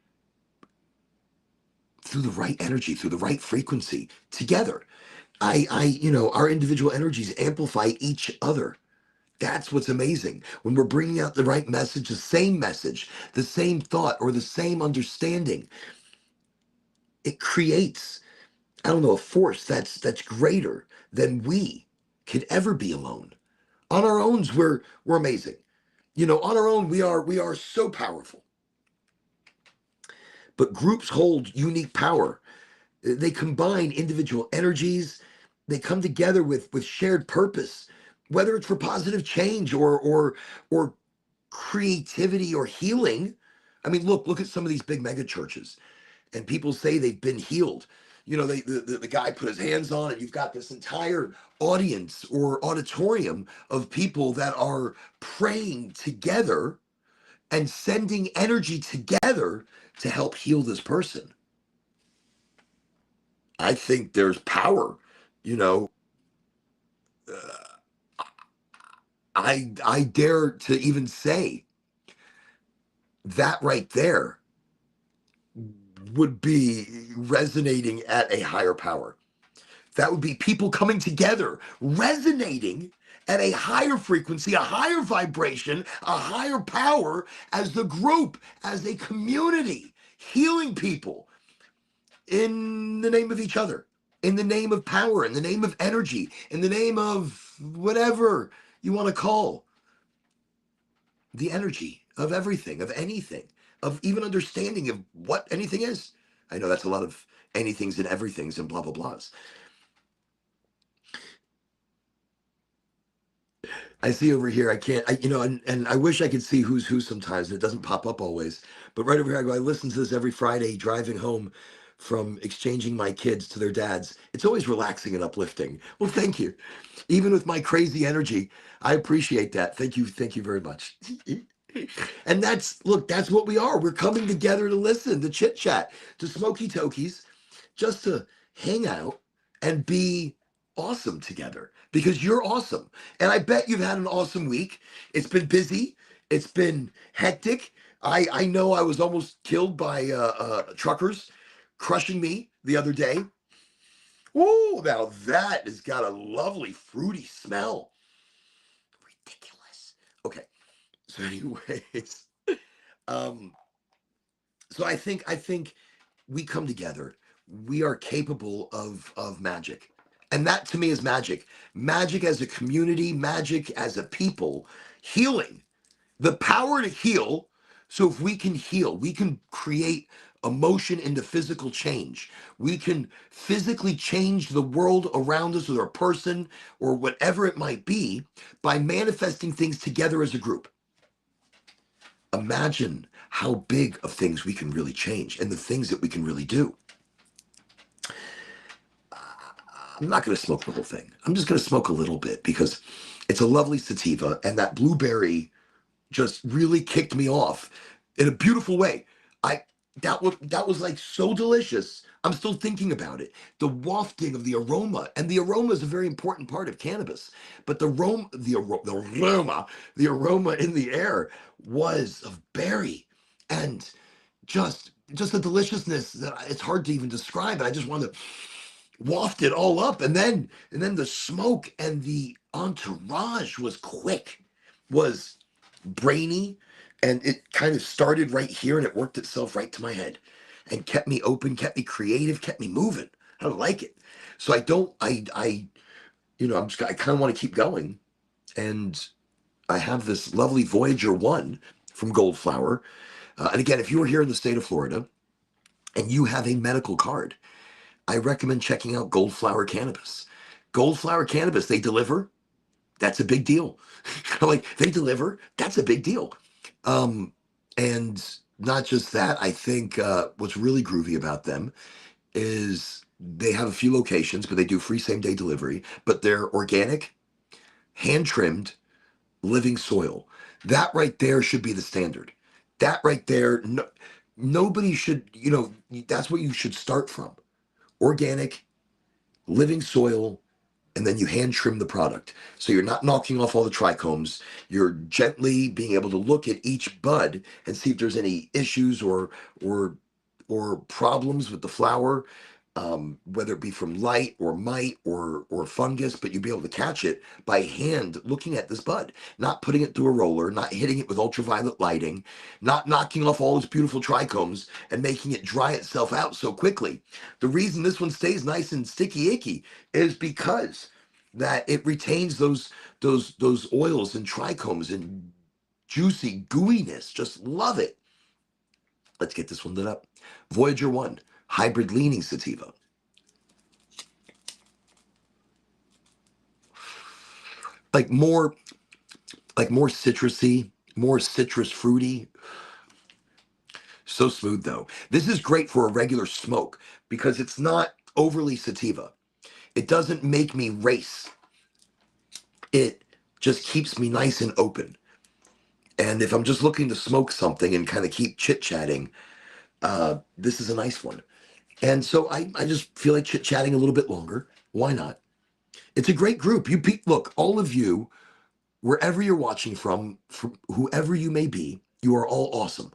the right energy, through the right frequency together. Our individual energies amplify each other. That's what's amazing. When we're bringing out the right message, the same thought, or the same understanding, it creates, I don't know, a force that's greater than we could ever be alone. On our own, we're amazing. On our own, we are so powerful. But groups hold unique power. They combine individual energies. They come together with shared purpose, whether it's for positive change or creativity or healing. I mean, look at some of these big mega churches, and people say they've been healed. The guy put his hands on it. You've got this entire audience or auditorium of people that are praying together and sending energy together to help heal this person. I think there's power. You know, I dare to even say that right there would be resonating at a higher power. That would be people coming together, resonating at a higher frequency, a higher vibration, a higher power as the group, as a community, healing people in the name of each other, in the name of power, in the name of energy, in the name of whatever you want to call the energy of everything, of anything, of even understanding of what anything is. I know that's a lot of anythings and everythings and blah, blah, blahs. I see over here. I can't. And I wish I could see who's who sometimes, and it doesn't pop up always. But right over here, I go. I listen to this every Friday driving home from exchanging my kids to their dads. It's always relaxing and uplifting. Well, thank you. Even with my crazy energy, I appreciate that. Thank you very much. And that's what we are. We're coming together to listen, to chit chat, to smoky tokies, just to hang out and be awesome together because you're awesome. And I bet you've had an awesome week. It's been busy, it's been hectic. I know I was almost killed by truckers crushing me the other day. Oh, now that has got a lovely fruity smell. Ridiculous. Okay. So, anyways, um, so I think we come together. We are capable of magic. And that to me is magic. Magic as a community, magic as a people, healing. The power to heal. So if we can heal, we can create emotion into physical change. We can physically change the world around us or a person or whatever it might be by manifesting things together as a group. Imagine how big of things we can really change and the things that we can really do. I'm not going to smoke the whole thing. I'm just going to smoke a little bit because it's a lovely sativa and that blueberry just really kicked me off in a beautiful way. I that was like so delicious. I'm still thinking about it. The wafting of the aroma, and the aroma is a very important part of cannabis. But the aroma in the air was of berry, and just the deliciousness that it's hard to even describe. And I just want to waft it all up, and then the smoke and the entourage was quick, was brainy, and it kind of started right here and it worked itself right to my head and kept me open, kept me creative, kept me moving. I like it. So I don't I I kind of want to keep going. And I have this lovely Voyager 1 from Goldflower. And again, if you are here in the state of Florida and you have a medical card, I recommend checking out Goldflower Cannabis. Goldflower Cannabis, they deliver. That's a big deal. Like they deliver, that's a big deal. And not just that, I think what's really groovy about them is they have a few locations, but they do free same day delivery, but they're organic, hand trimmed, living soil. That right there should be the standard. That right there, no, nobody should, that's what you should start from. Organic, living soil, and then you hand trim the product. So you're not knocking off all the trichomes. You're gently being able to look at each bud and see if there's any issues or or problems with the flower, whether it be from light or mite or fungus. But you'll be able to catch it by hand looking at this bud, not putting it through a roller, not hitting it with ultraviolet lighting, not knocking off all its beautiful trichomes and making it dry itself out so quickly. The reason this one stays nice and sticky icky is because that it retains those oils and trichomes and juicy gooiness. Just love it. Let's get this one lit up. Voyager 1, hybrid leaning sativa. Like more citrusy, more citrus fruity. So smooth though. This is great for a regular smoke because it's not overly sativa. It doesn't make me race. It just keeps me nice and open. And if I'm just looking to smoke something and kind of keep chit chatting, this is a nice one. And so I just feel like chit chatting a little bit longer. Why not? It's a great group. Look, all of you, wherever you're watching from whoever you may be, you are all awesome.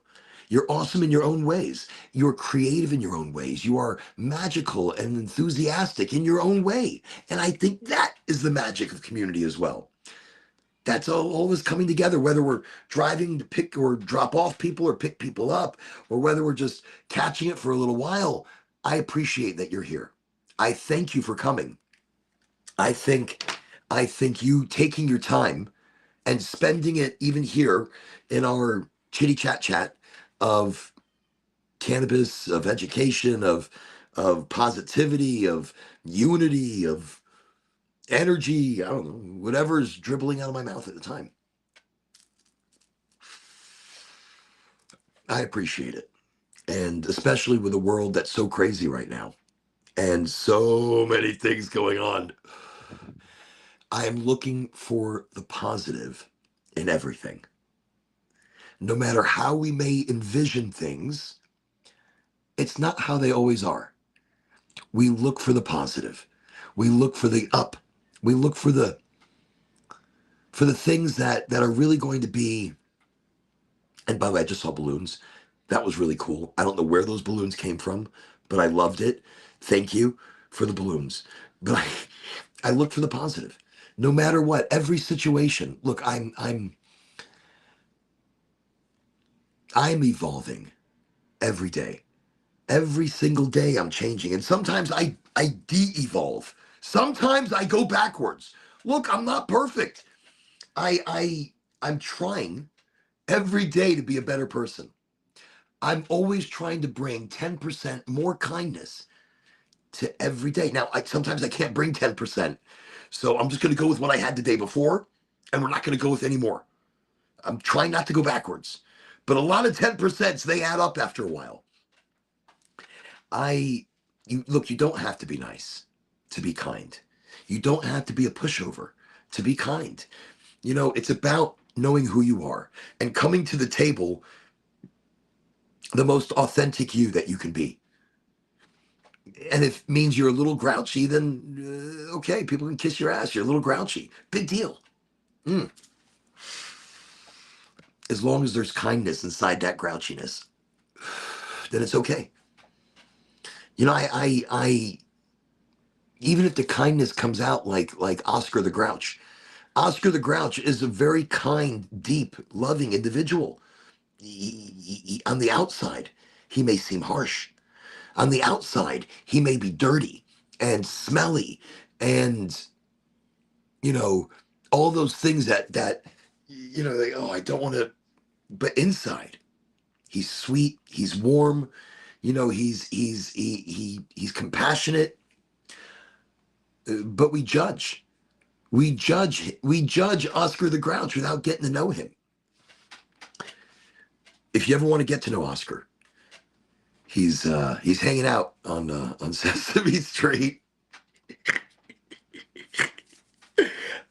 You're awesome in your own ways. You're creative in your own ways. You are magical and enthusiastic in your own way. And I think that is the magic of community as well. That's all of us coming together, whether we're driving to pick or drop off people or pick people up, or whether we're just catching it for a little while. I appreciate that you're here. I thank you for coming. I think I think you taking your time and spending it even here in our chitty chat of cannabis, of education, of positivity, of unity, of energy, I don't know, whatever's dribbling out of my mouth at the time. I appreciate it. And especially with a world that's so crazy right now and so many things going on, I'm looking for the positive in everything. No matter how we may envision things, it's not how they always are. We look for the positive. We look for the up. We look for the things that are really going to be. And by the way, I just saw balloons. That was really cool. I don't know where those balloons came from, but I loved it. Thank you for the balloons. But I look for the positive. No matter what, every situation. Look, I'm evolving every day. Every single day I'm changing. And sometimes I de-evolve. Sometimes I go backwards. Look, I'm not perfect. I'm trying every day to be a better person. I'm always trying to bring 10% more kindness to every day. Now, sometimes I can't bring 10%. So I'm just going to go with what I had the day before, and we're not going to go with any more. I'm trying not to go backwards. But a lot of 10%, they add up after a while. You don't have to be nice to be kind. You don't have to be a pushover to be kind. It's about knowing who you are and coming to the table the most authentic you that you can be. And if it means you're a little grouchy, then okay, people can kiss your ass. You're a little grouchy. Big deal. Mm. As long as there's kindness inside that grouchiness, then it's okay. I even if the kindness comes out like Oscar the Grouch. Oscar the Grouch is a very kind, deep, loving individual. On the outside, he may seem harsh. On the outside, he may be dirty and smelly and, you know, all those things that like, oh, I don't want to, but inside, he's sweet, he's warm, he's compassionate, but we judge. We judge Oscar the Grouch without getting to know him. If you ever want to get to know Oscar, he's hanging out on Sesame Street.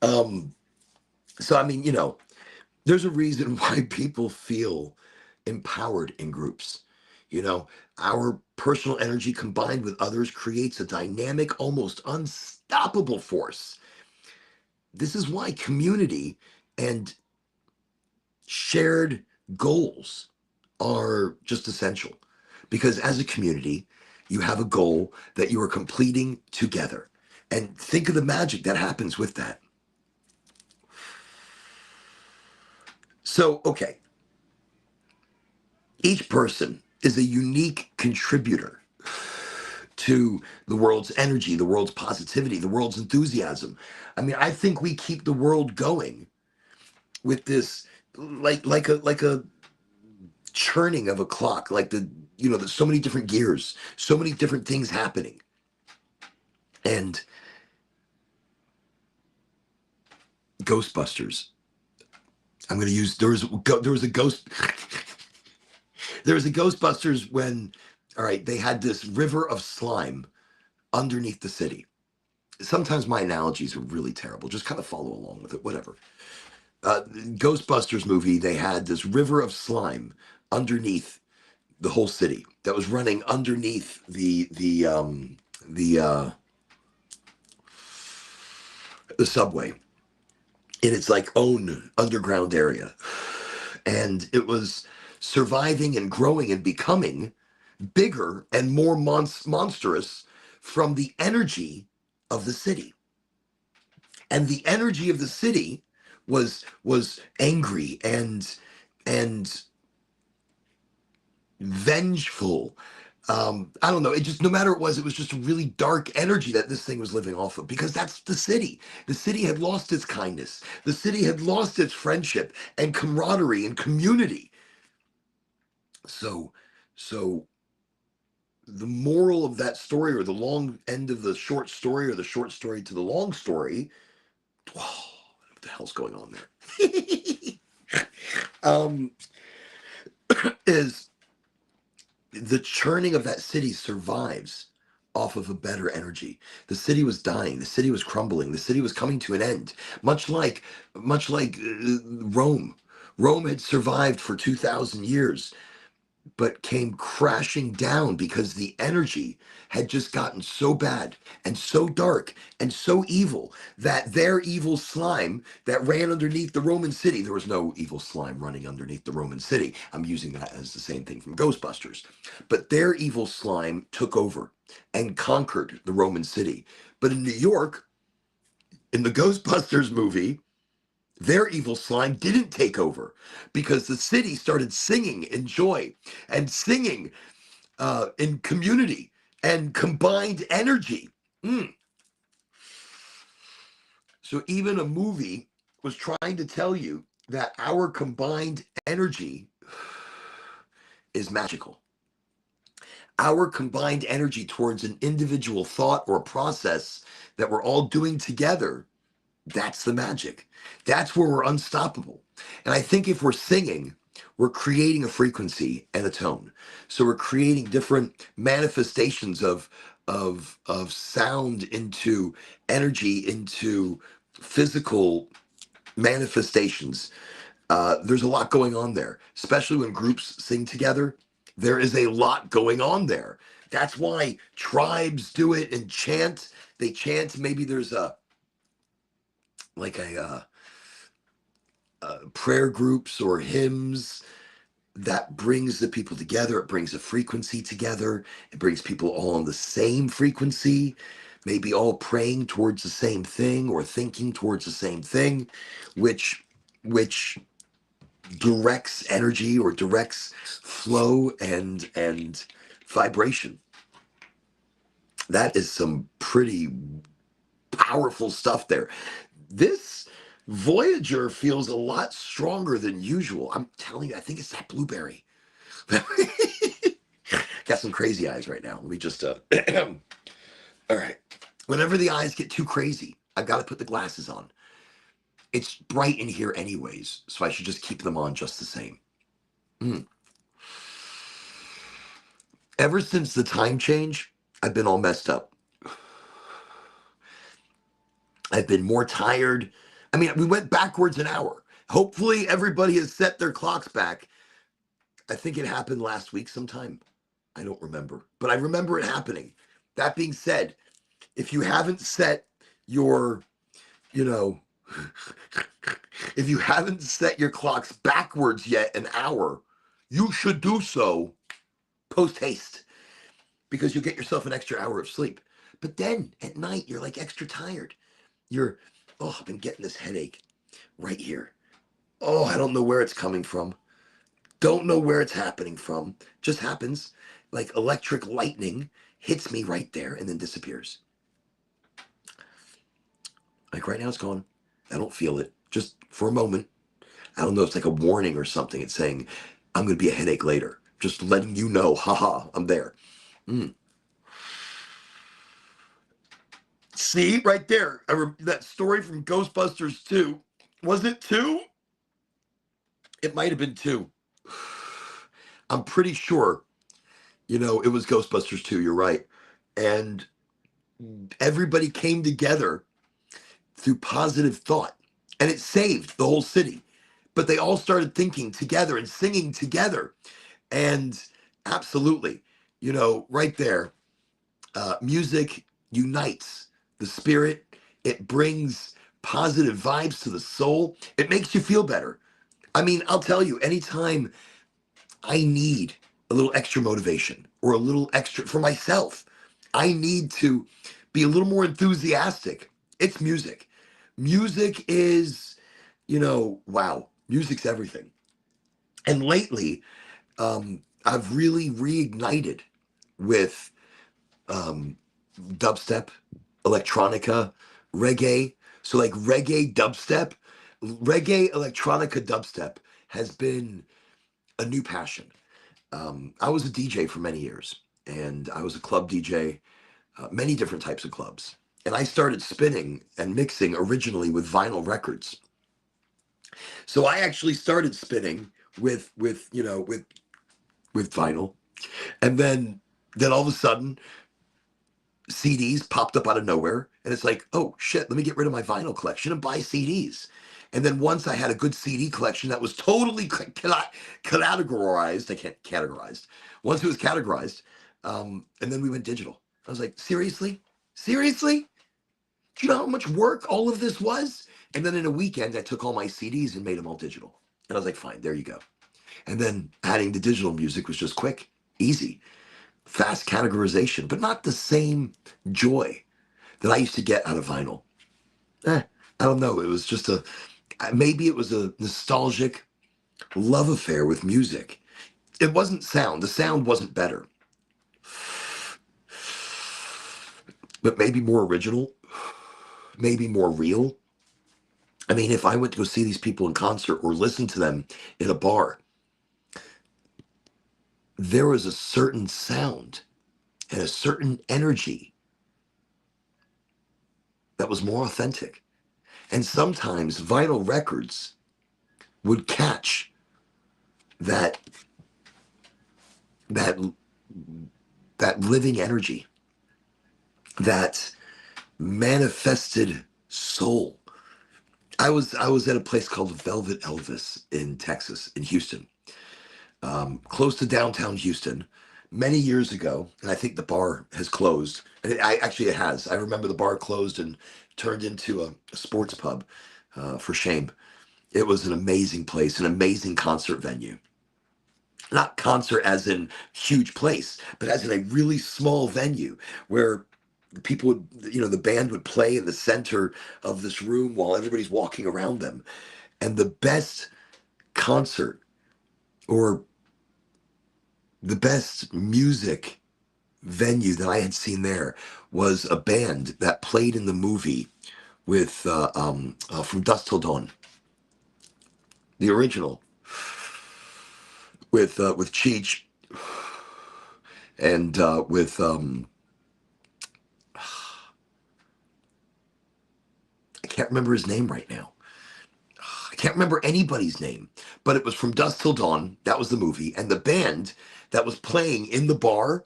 So I mean, there's a reason why people feel empowered in groups. Our personal energy combined with others creates a dynamic, almost unstoppable force. This is why community and shared goals are just essential. Because as a community, you have a goal that you are completing together. And think of the magic that happens with that. So, okay, each person is a unique contributor to the world's energy, the world's positivity, the world's enthusiasm. I mean, I think we keep the world going with this like a churning of a clock, like there's so many different gears, so many different things happening. And Ghostbusters. I'm going to use there was a ghost there was a Ghostbusters when, all right, they had this river of slime underneath the city. Sometimes my analogies are really terrible. Just kind of follow along with it, whatever. Ghostbusters movie, they had this river of slime underneath the whole city that was running underneath the subway in its like own underground area, and it was surviving and growing and becoming bigger and more monstrous from the energy of the city. And the energy of the city was angry and vengeful. I don't know. It just, no matter it was just a really dark energy that this thing was living off of, because that's the city. The city had lost its kindness. The city had lost its friendship and camaraderie and community. So the moral of that story, or the long end of the short story, or the short story to the long story, whoa, what the hell's going on there? um, is the churning of that city survives off of a better energy. The city was dying. The city was crumbling. The city was coming to an end. Much like Rome. Rome had survived for 2,000 years, but came crashing down because the energy had just gotten so bad and so dark and so evil that their evil slime that ran underneath the Roman city, there was no evil slime running underneath the Roman city. I'm using that as the same thing from Ghostbusters. But their evil slime took over and conquered the Roman city. But in New York, in the Ghostbusters movie, their evil slime didn't take over because the city started singing in joy and singing in community and combined energy. Mm. So even a movie was trying to tell you that our combined energy is magical. Our combined energy towards an individual thought or process that we're all doing together, that's the magic. That's where we're unstoppable. And I think if we're singing, we're creating a frequency and a tone. So we're creating different manifestations of sound into energy, into physical manifestations. There's a lot going on there, especially when groups sing together. There is a lot going on there. That's why tribes do it and chant. They chant. Maybe there's a like a prayer groups or hymns that brings the people together. It brings a frequency together. It brings people all on the same frequency, maybe all praying towards the same thing or thinking towards the same thing, which directs energy or directs flow and vibration. That is some pretty powerful stuff there. This Voyager feels a lot stronger than usual. I'm telling you, I think it's that blueberry. Got some crazy eyes right now. Let me just all right. Whenever the eyes get too crazy, I've got to put the glasses on. It's bright in here anyways, so I should just keep them on just the same. Ever since the time change, I've been all messed up. I've been more tired. I mean, we went backwards an hour. Hopefully everybody has set their clocks back. I think it happened last week sometime. I don't remember, but I remember it happening. That being said, if you haven't set your, you know, if you haven't set your clocks backwards yet an hour, you should do so post haste, because you'll get yourself an extra hour of sleep. But then at night, you're like extra tired. You're, oh, I've been getting this headache right here. Oh, I don't know where it's coming from. Don't know where it's happening from. Just happens like electric lightning hits me right there and then disappears. Like right now it's gone. I don't feel it. Just for a moment. I don't know if it's like a warning or something. It's saying, I'm going to be a headache later. Just letting you know, haha, I'm there. See, right there. That story from Ghostbusters 2. Was it 2? It might have been 2. I'm pretty sure, it was Ghostbusters 2. You're right. And everybody came together through positive thought. And it saved the whole city. But they all started thinking together and singing together. And absolutely, right there, music unites the spirit. It brings positive vibes to the soul. It makes you feel better. I mean, I'll tell you, anytime I need a little extra motivation or a little extra for myself, I need to be a little more enthusiastic. It's music. Music is, wow, music's everything. And lately, I've really reignited with dubstep, electronica, reggae. So like reggae, dubstep, reggae, electronica, dubstep has been a new passion. I was a DJ for many years, and I was a club DJ, many different types of clubs. And I started spinning and mixing originally with vinyl records. So I actually started spinning with with vinyl, and then all of a sudden CDs popped up out of nowhere, and it's like, oh shit, let me get rid of my vinyl collection and buy CDs. And then once I had a good CD collection that was totally categorized, I can't categorized. Once it was categorized, and then we went digital. I was like, seriously, seriously, do you know how much work all of this was? And then in a weekend, I took all my CDs and made them all digital. And I was like, fine, there you go. And then adding the digital music was just quick, easy, fast categorization, but not the same joy that I used to get out of vinyl. I don't know. It was just maybe it was a nostalgic love affair with music. It wasn't sound. The sound wasn't better, but maybe more original, maybe more real. I mean, if I went to go see these people in concert or listen to them in a bar, there was a certain sound and a certain energy that was more authentic. And sometimes vinyl records would catch that that that living energy, that manifested soul. I was at a place called Velvet Elvis in Texas, in Houston, close to downtown Houston, many years ago. And I think the bar has closed. And it has. I remember the bar closed and turned into a sports pub. For shame. It was an amazing place, an amazing concert venue. Not concert as in huge place, but as in a really small venue where people would, the band would play in the center of this room while everybody's walking around them. And the best concert, or the best music venue that I had seen there, was a band that played in the movie with From Dusk Till Dawn, the original, with Cheech and with I can't remember his name right now. I can't remember anybody's name, but it was From Dusk Till Dawn. That was the movie, and the band that was playing in the bar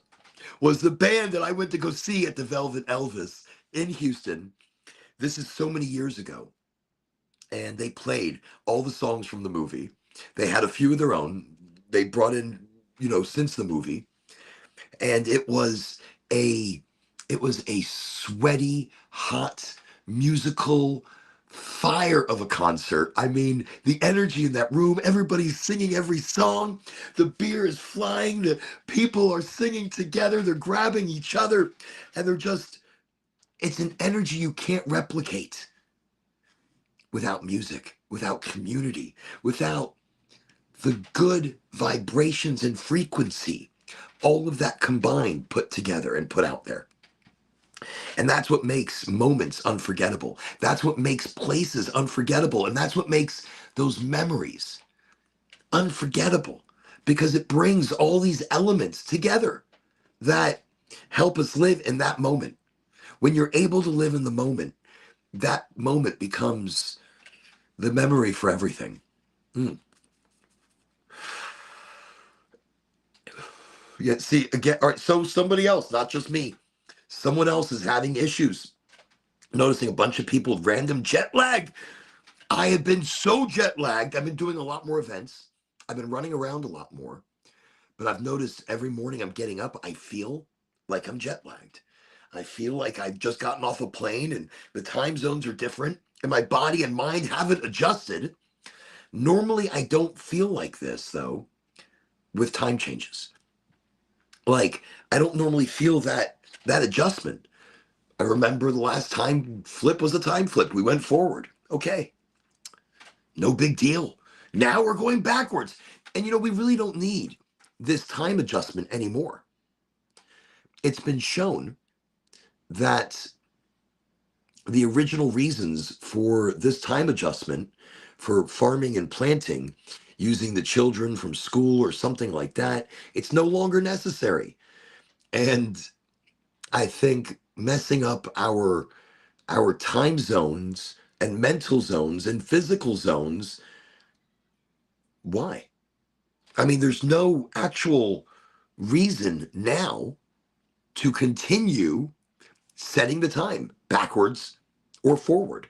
was the band that I went to go see at the Velvet Elvis in Houston. This is so many years ago, and they played all the songs from the movie. They had a few of their own. They brought in, since the movie, and it was a sweaty, hot, musical fire of a concert. I mean, the energy in that room, everybody's singing every song, the beer is flying, the people are singing together, they're grabbing each other, and it's an energy you can't replicate without music, without community, without the good vibrations and frequency, all of that combined, put together and put out there. And that's what makes moments unforgettable. That's what makes places unforgettable. And that's what makes those memories unforgettable, because it brings all these elements together that help us live in that moment. When you're able to live in the moment, that moment becomes the memory for everything. Mm. Yeah, see, again, all right, so somebody else, not just me, someone else is having issues. Noticing a bunch of people with random jet lag. I have been so jet lagged. I've been doing a lot more events. I've been running around a lot more. But I've noticed every morning I'm getting up, I feel like I'm jet lagged. I feel like I've just gotten off a plane and the time zones are different and my body and mind haven't adjusted. Normally, I don't feel like this, though, with time changes. Like, I don't normally feel that adjustment. I remember the last time flip was a time flip. We went forward. Okay, no big deal. Now we're going backwards. And we really don't need this time adjustment anymore. It's been shown that the original reasons for this time adjustment for farming and planting, using the children from school or something like that, it's no longer necessary. And I think messing up our time zones and mental zones and physical zones, why? I mean, there's no actual reason now to continue setting the time backwards or forward,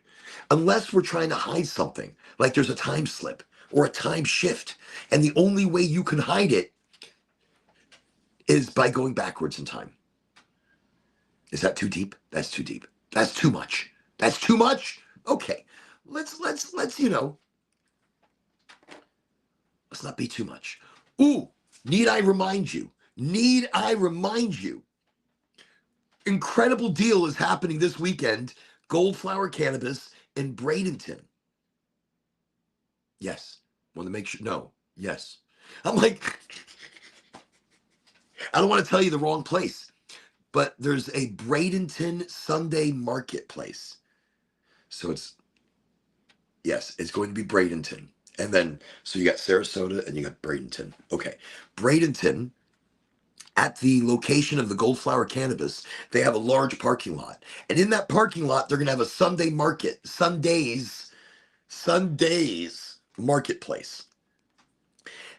unless we're trying to hide something, like there's a time slip or a time shift. And the only way you can hide it is by going backwards in time. Is that too deep? That's too deep. That's too much. That's too much. Okay. Let's let's not be too much. Ooh, need I remind you? Need I remind you? Incredible deal is happening this weekend. Goldflower Cannabis in Bradenton. Yes. Want to make sure. No. Yes. I'm like, I don't want to tell you the wrong place, but there's a Bradenton Sunday marketplace. So yes, it's going to be Bradenton. And then, so you got Sarasota and you got Bradenton. Okay. Bradenton, at the location of the Goldflower Cannabis, they have a large parking lot. And in that parking lot, they're going to have a Sunday market, Sundays marketplace.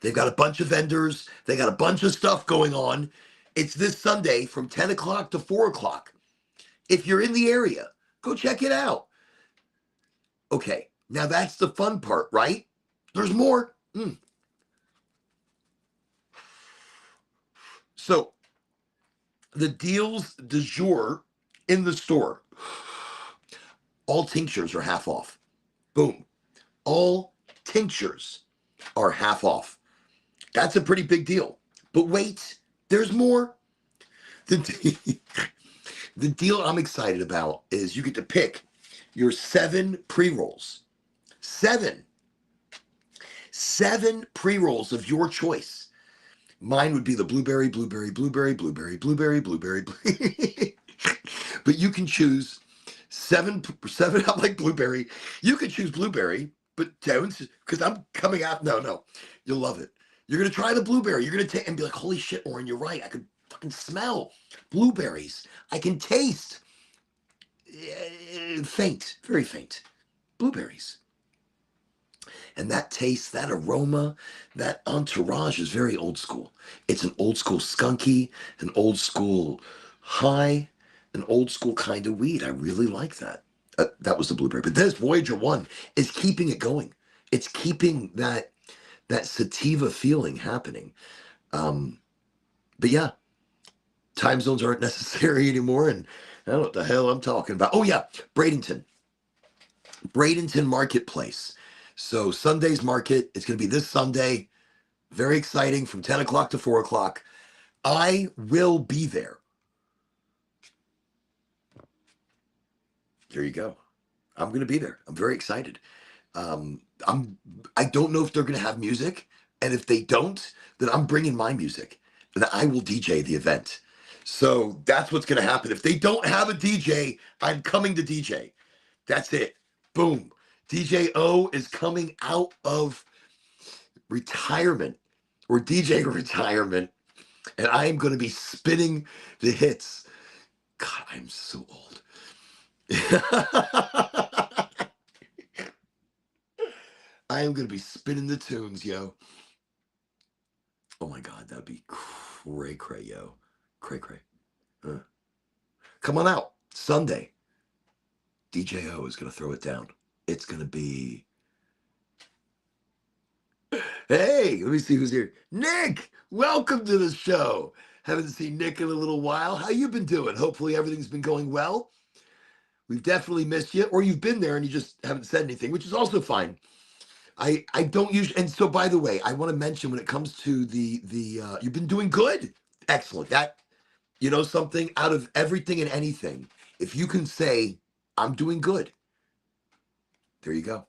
They've got a bunch of vendors. They got a bunch of stuff going on. It's this Sunday from 10 o'clock to 4 o'clock. If you're in the area, go check it out. Okay, now that's the fun part, right? There's more. So, the deals du jour in the store. All tinctures are half off. Boom. All tinctures are half off. That's a pretty big deal. But wait, there's more. The deal I'm excited about is you get to pick your 7 pre-rolls. 7 pre-rolls of your choice. Mine would be the blueberry. But you can choose 7. I like blueberry. You can choose blueberry, but don't, because I'm coming out. No, you'll love it. You're gonna try the blueberry. You're gonna take and be like, holy shit, Oren, you're right. I could fucking smell blueberries. I can taste faint, very faint blueberries. And that taste, that aroma, that entourage is very old school. It's an old school skunky, an old school high, an old school kind of weed. I really like that. That was the blueberry. But this Voyager 1 is keeping it going. It's keeping that sativa feeling happening. But yeah, time zones aren't necessary anymore. And I don't know what the hell I'm talking about. Oh yeah, Bradenton Marketplace. So Sunday's market, it's going to be this Sunday. Very exciting, from 10 o'clock to 4 o'clock. I will be there. There you go. I'm going to be there. I'm very excited. I don't know if they're going to have music. And if they don't, then I'm bringing my music. And I will DJ the event. So that's what's going to happen. If they don't have a DJ, I'm coming to DJ. That's it. Boom. DJ O is coming out of retirement or DJ retirement, and I am going to be spinning the hits. God, I'm so old. I am going to be spinning the tunes, yo. Oh my God, that'd be cray, yo. Cray. Come on out. Sunday. DJ O is going to throw it down. It's going to be... Hey, let me see who's here. Nick, welcome to the show. Haven't seen Nick in a little while. How you been doing? Hopefully everything's been going well. We've definitely missed you, or you've been there and you just haven't said anything, which is also fine. I don't usually, and so by the way, I want to mention when it comes to the you've been doing good. Excellent. That, you know something, out of everything and anything, if you can say, I'm doing good, there you go.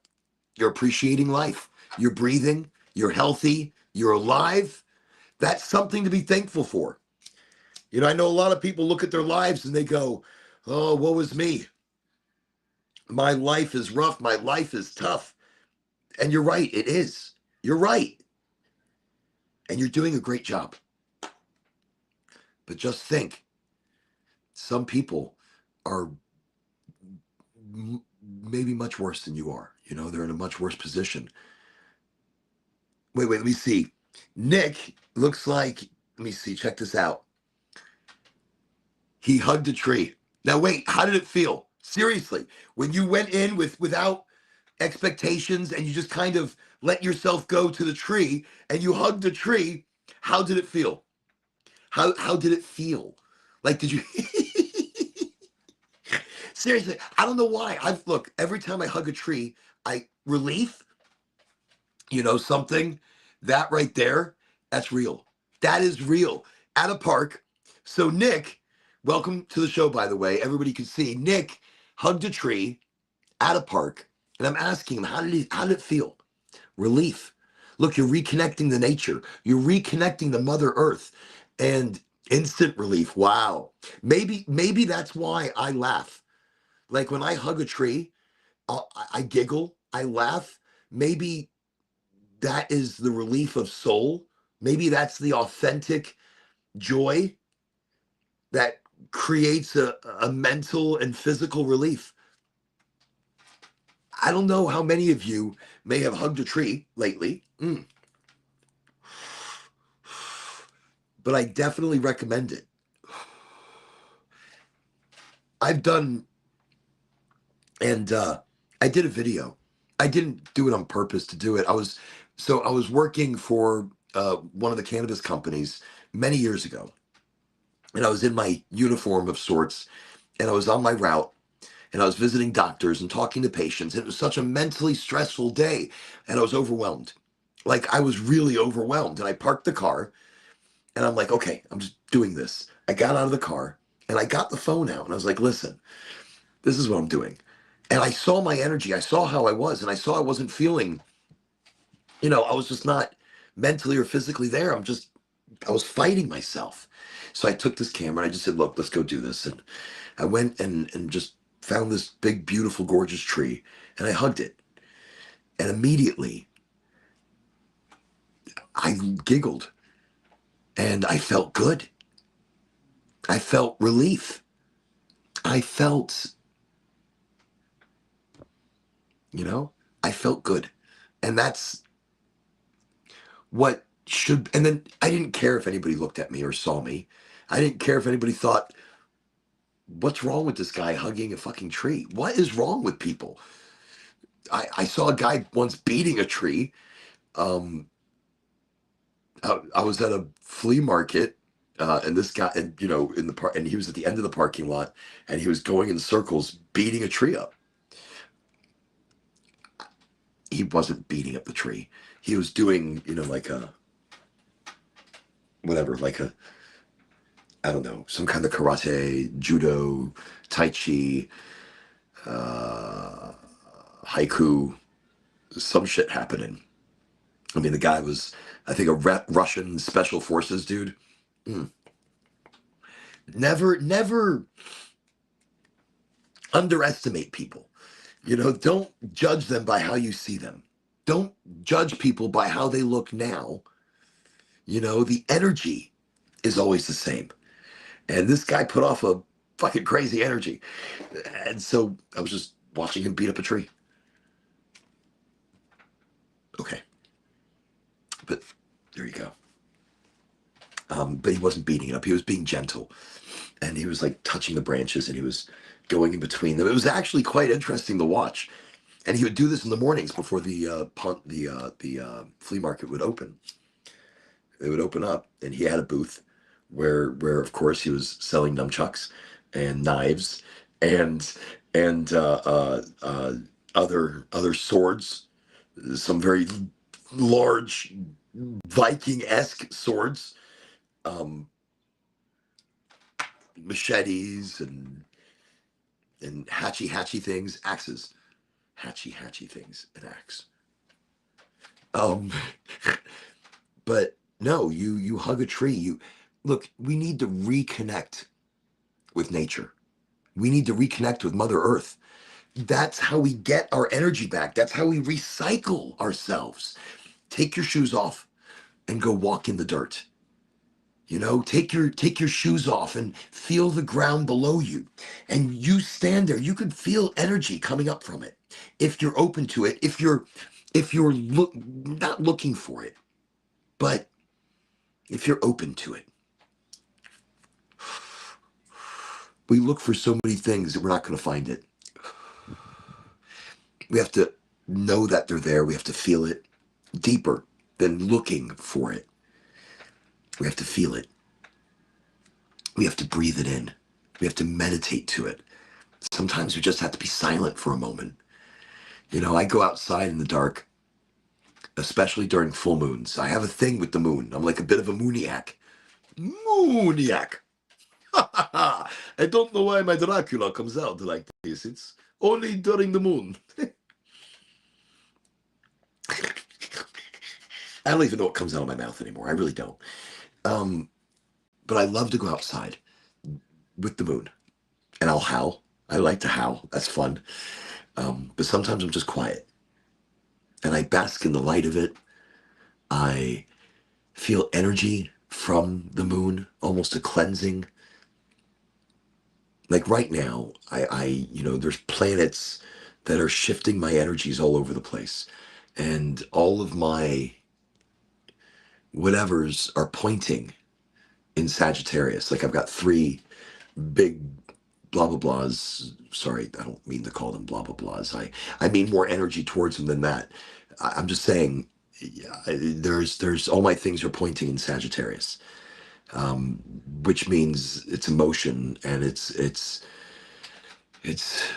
You're appreciating life. You're breathing. You're healthy. You're alive. That's something to be thankful for. You know, I know a lot of people look at their lives and they go, oh, woe is me. My life is rough. My life is tough. And you're right. It is. You're right. And you're doing a great job. But just think, some people are maybe much worse than you are. You know, they're in a much worse position. Wait, let me see. Nick looks like, let me see, check this out. He hugged a tree. Now wait, how did it feel? Seriously, when you went in without expectations and you just kind of let yourself go to the tree and you hugged the tree, how did it feel? How did it feel? Like, did you seriously? I don't know why. I've look, every time I hug a tree, I relief, something that right there, that's real. That is real. At a park. So Nick, welcome to the show, by the way. Everybody can see Nick hugged a tree at a park, and I'm asking him, how did it feel? Relief. Look, you're reconnecting to nature. You're reconnecting to Mother Earth, and instant relief. Wow. Maybe that's why I laugh. Like when I hug a tree, I giggle, I laugh. Maybe that is the relief of soul. Maybe that's the authentic joy that creates a mental and physical relief. I don't know how many of you may have hugged a tree lately, but I definitely recommend it. I've done, and I did a video. I didn't do it on purpose to do it. I was working for one of the cannabis companies many years ago, and I was in my uniform of sorts, and I was on my route, and I was visiting doctors and talking to patients. And it was such a mentally stressful day, and I was overwhelmed. Like I was really overwhelmed, and I parked the car, and I'm like, okay, I'm just doing this. I got out of the car, and I got the phone out, and I was like, listen, this is what I'm doing. And I saw my energy. I saw how I was, and I saw I wasn't feeling, I was just not mentally or physically there. I was fighting myself. So I took this camera and I just said, look, let's go do this. And I went and just found this big, beautiful, gorgeous tree, and I hugged it. And immediately I giggled and I felt good. I felt relief. I felt, I felt good. And that's what should, and then I didn't care if anybody looked at me or saw me. I didn't care if anybody thought, what's wrong with this guy hugging a fucking tree? What is wrong with people? I saw a guy once beating a tree. I was at a flea market, and this guy, and in the park, and he was at the end of the parking lot, and he was going in circles, beating a tree up. He wasn't beating up the tree. He was doing, like a whatever, like a I don't know, some kind of karate, judo, tai chi, haiku, some shit happening. I mean, the guy was, I think, a Russian special forces dude. Mm. Never underestimate people. Don't judge them by how you see them. Don't judge people by how they look now. The energy is always the same. And this guy put off a fucking crazy energy. And so I was just watching him beat up a tree. Okay. But there you go. But he wasn't beating it up. He was being gentle. And he was like touching the branches and he was going in between them. It was actually quite interesting to watch. And he would do this in the mornings before the flea market would open. It would open up, and he had a booth where of course he was selling nunchucks and knives and other swords, some very large Viking-esque swords, machetes and hatchy things, axes, hatchy things, an axe. Um, but no, you hug a tree. You look. We need to reconnect with nature. We need to reconnect with Mother Earth. That's how we get our energy back. That's how we recycle ourselves. Take your shoes off and go walk in the dirt. Take your shoes off and feel the ground below you. And you stand there. You could feel energy coming up from it. If you're open to it, if you're not looking for it, but if you're open to it. We look for so many things that we're not going to find it. We have to know that they're there. We have to feel it deeper than looking for it. We have to feel it. We have to breathe it in. We have to meditate to it. Sometimes we just have to be silent for a moment. I go outside in the dark, especially during full moons. I have a thing with the moon. I'm like a bit of a mooniac. Mooniac. I don't know why my Dracula comes out like this. It's only during the moon. I don't even know what comes out of my mouth anymore. I really don't. But I love to go outside with the moon, and I'll howl. I like to howl. That's fun. But sometimes I'm just quiet, and I bask in the light of it. I feel energy from the moon, almost a cleansing. Like right now, there's planets that are shifting my energies all over the place, and all of my whatevers are pointing in Sagittarius. Like I've got three big blah blah blahs. Sorry, I don't mean to call them blah blah blahs. I mean more energy towards them than that. I'm just saying, yeah, there's all my things are pointing in Sagittarius, which means it's emotion, and it's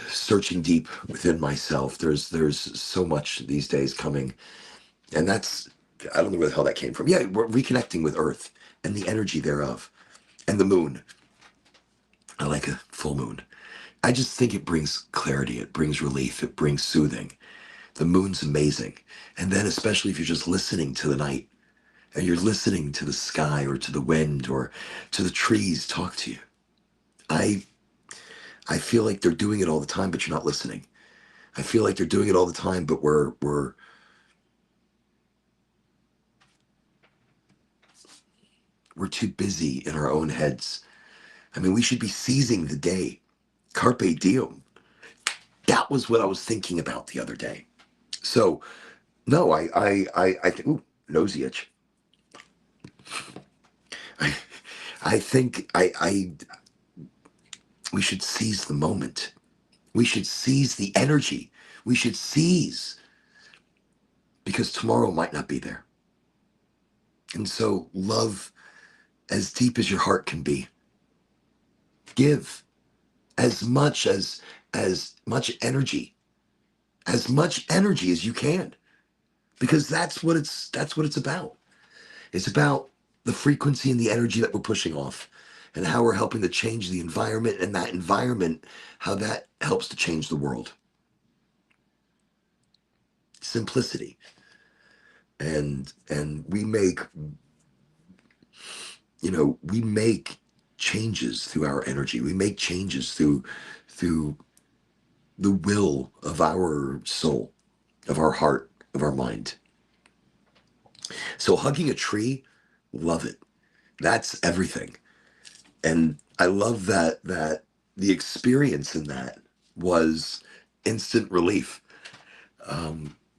searching deep within myself. There's so much these days coming, and I don't know where the hell that came from. Yeah, we're reconnecting with Earth and the energy thereof, and the moon. I like a full moon. I just think it brings clarity, it brings relief, it brings soothing. The moon's amazing. And then, especially if you're just listening to the night, and you're listening to the sky or to the wind or to the trees talk to you. I feel like they're doing it all the time, but you're not listening. I feel like they're doing it all the time, but we're too busy in our own heads. I mean, we should be seizing the day. Carpe diem. That was what I was thinking about the other day. So, no, I think, ooh, nosy itch. I think we should seize the moment. We should seize the energy. We should seize, because tomorrow might not be there. And so love as deep as your heart can be. Give as much energy, as much energy as you can, because that's what it's about. It's about the frequency and the energy that we're pushing off, and how we're helping to change the environment, and that environment, how that helps to change the world. Simplicity. And we make changes through our energy. We make changes through the will of our soul, of our heart, of our mind. So hugging a tree, love it. That's everything. And I love that the experience in that was instant relief.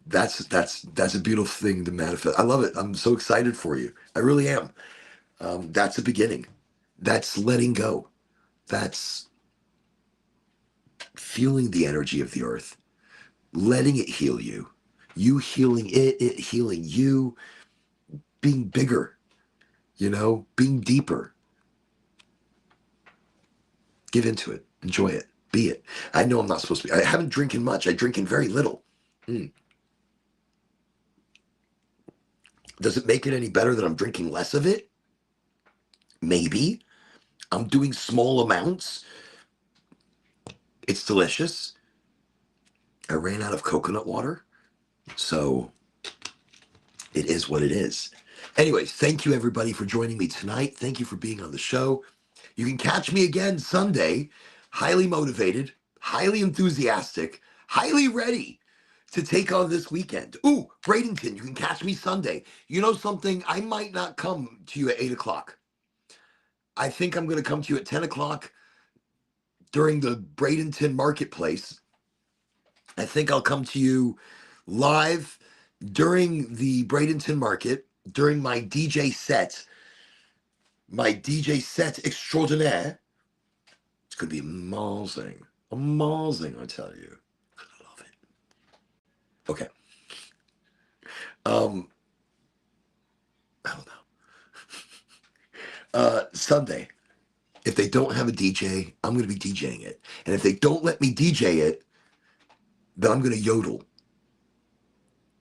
That's a beautiful thing to manifest. I love it. I'm so excited for you. I really am. That's a beginning. That's letting go. That's feeling the energy of the earth, letting it heal you, you healing it healing you, being bigger, being deeper. Give into it, enjoy it, be it. I know I'm not supposed to be. I haven't drinking much. I drink in very little. Does it make it any better that I'm drinking less of it? Maybe. I'm doing small amounts. It's delicious. I ran out of coconut water, so it is what it is. Anyways, thank you everybody for joining me tonight. Thank you for being on the show. You can catch me again Sunday, highly motivated, highly enthusiastic, highly ready to take on this weekend. Ooh, Bradenton, you can catch me Sunday. You know something? I might not come to you at 8 o'clock. I think I'm going to come to you at 10 o'clock during the Bradenton Marketplace. I think I'll come to you live during the Bradenton Market, during my DJ set extraordinaire. It's going to be amazing. Amazing, I tell you. I love it. Okay. I don't know. Sunday. If they don't have a DJ, I'm going to be DJing it. And if they don't let me DJ it, then I'm going to yodel.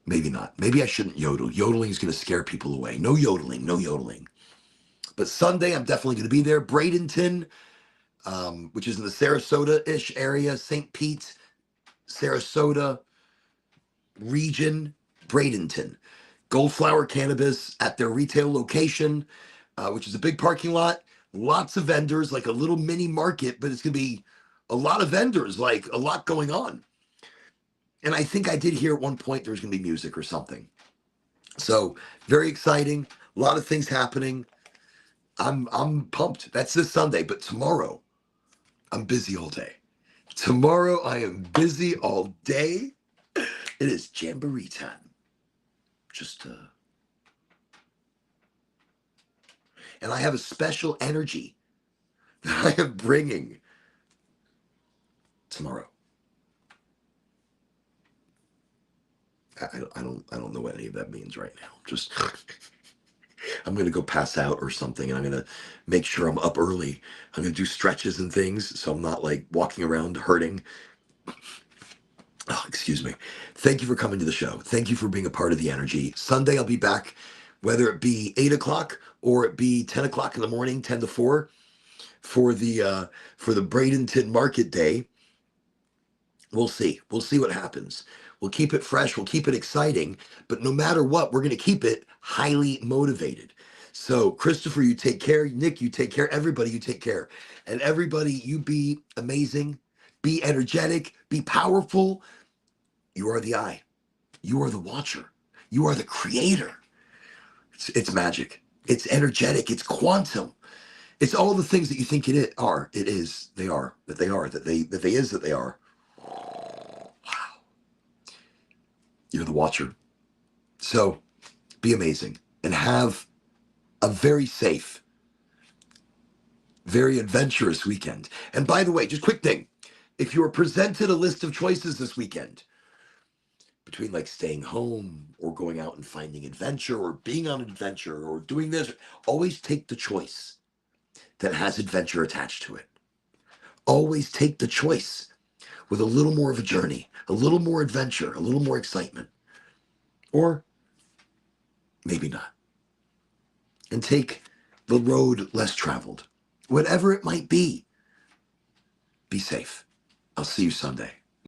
Maybe not. Maybe I shouldn't yodel. Yodeling is going to scare people away. No yodeling, no yodeling. But Sunday, I'm definitely going to be there. Bradenton, which is in the Sarasota-ish area, St. Pete, Sarasota region, Bradenton. Goldflower Cannabis at their retail location, which is a big parking lot. Lots of vendors, like a little mini market, but it's going to be a lot of vendors, like a lot going on. And I think I did hear at one point there was going to be music or something. So very exciting. A lot of things happening. I'm pumped. That's this Sunday, but tomorrow I'm busy all day. Tomorrow I am busy all day. It is Jamboree time. And I have a special energy that I am bringing tomorrow. I don't know what any of that means right now. Just I'm gonna go pass out or something, and I'm gonna make sure I'm up early. I'm gonna do stretches and things, so I'm not like walking around hurting. Oh, excuse me. Thank you for coming to the show. Thank you for being a part of the energy. Sunday I'll be back, whether it be 8 o'clock or it be 10 o'clock in the morning, 10 to 4, for the Bradenton Market Day. We'll see. We'll see what happens. We'll keep it fresh. We'll keep it exciting. But no matter what, we're going to keep it highly motivated. So, Christopher, you take care. Nick, you take care. Everybody, you take care. And everybody, you be amazing. Be energetic. Be powerful. You are the eye. You are the watcher. You are the creator. It's magic. It's energetic. It's quantum. It's all the things that you think it are. It is. They are. That they are. That they are. You're the watcher. So be amazing and have a very safe, very adventurous weekend. And by the way, just quick thing. If you are presented a list of choices this weekend between like staying home or going out and finding adventure or being on an adventure or doing this, always take the choice that has adventure attached to it. Always take the choice with a little more of a journey, a little more adventure, a little more excitement. Or maybe not. And take the road less traveled. Whatever it might be safe. I'll see you Sunday.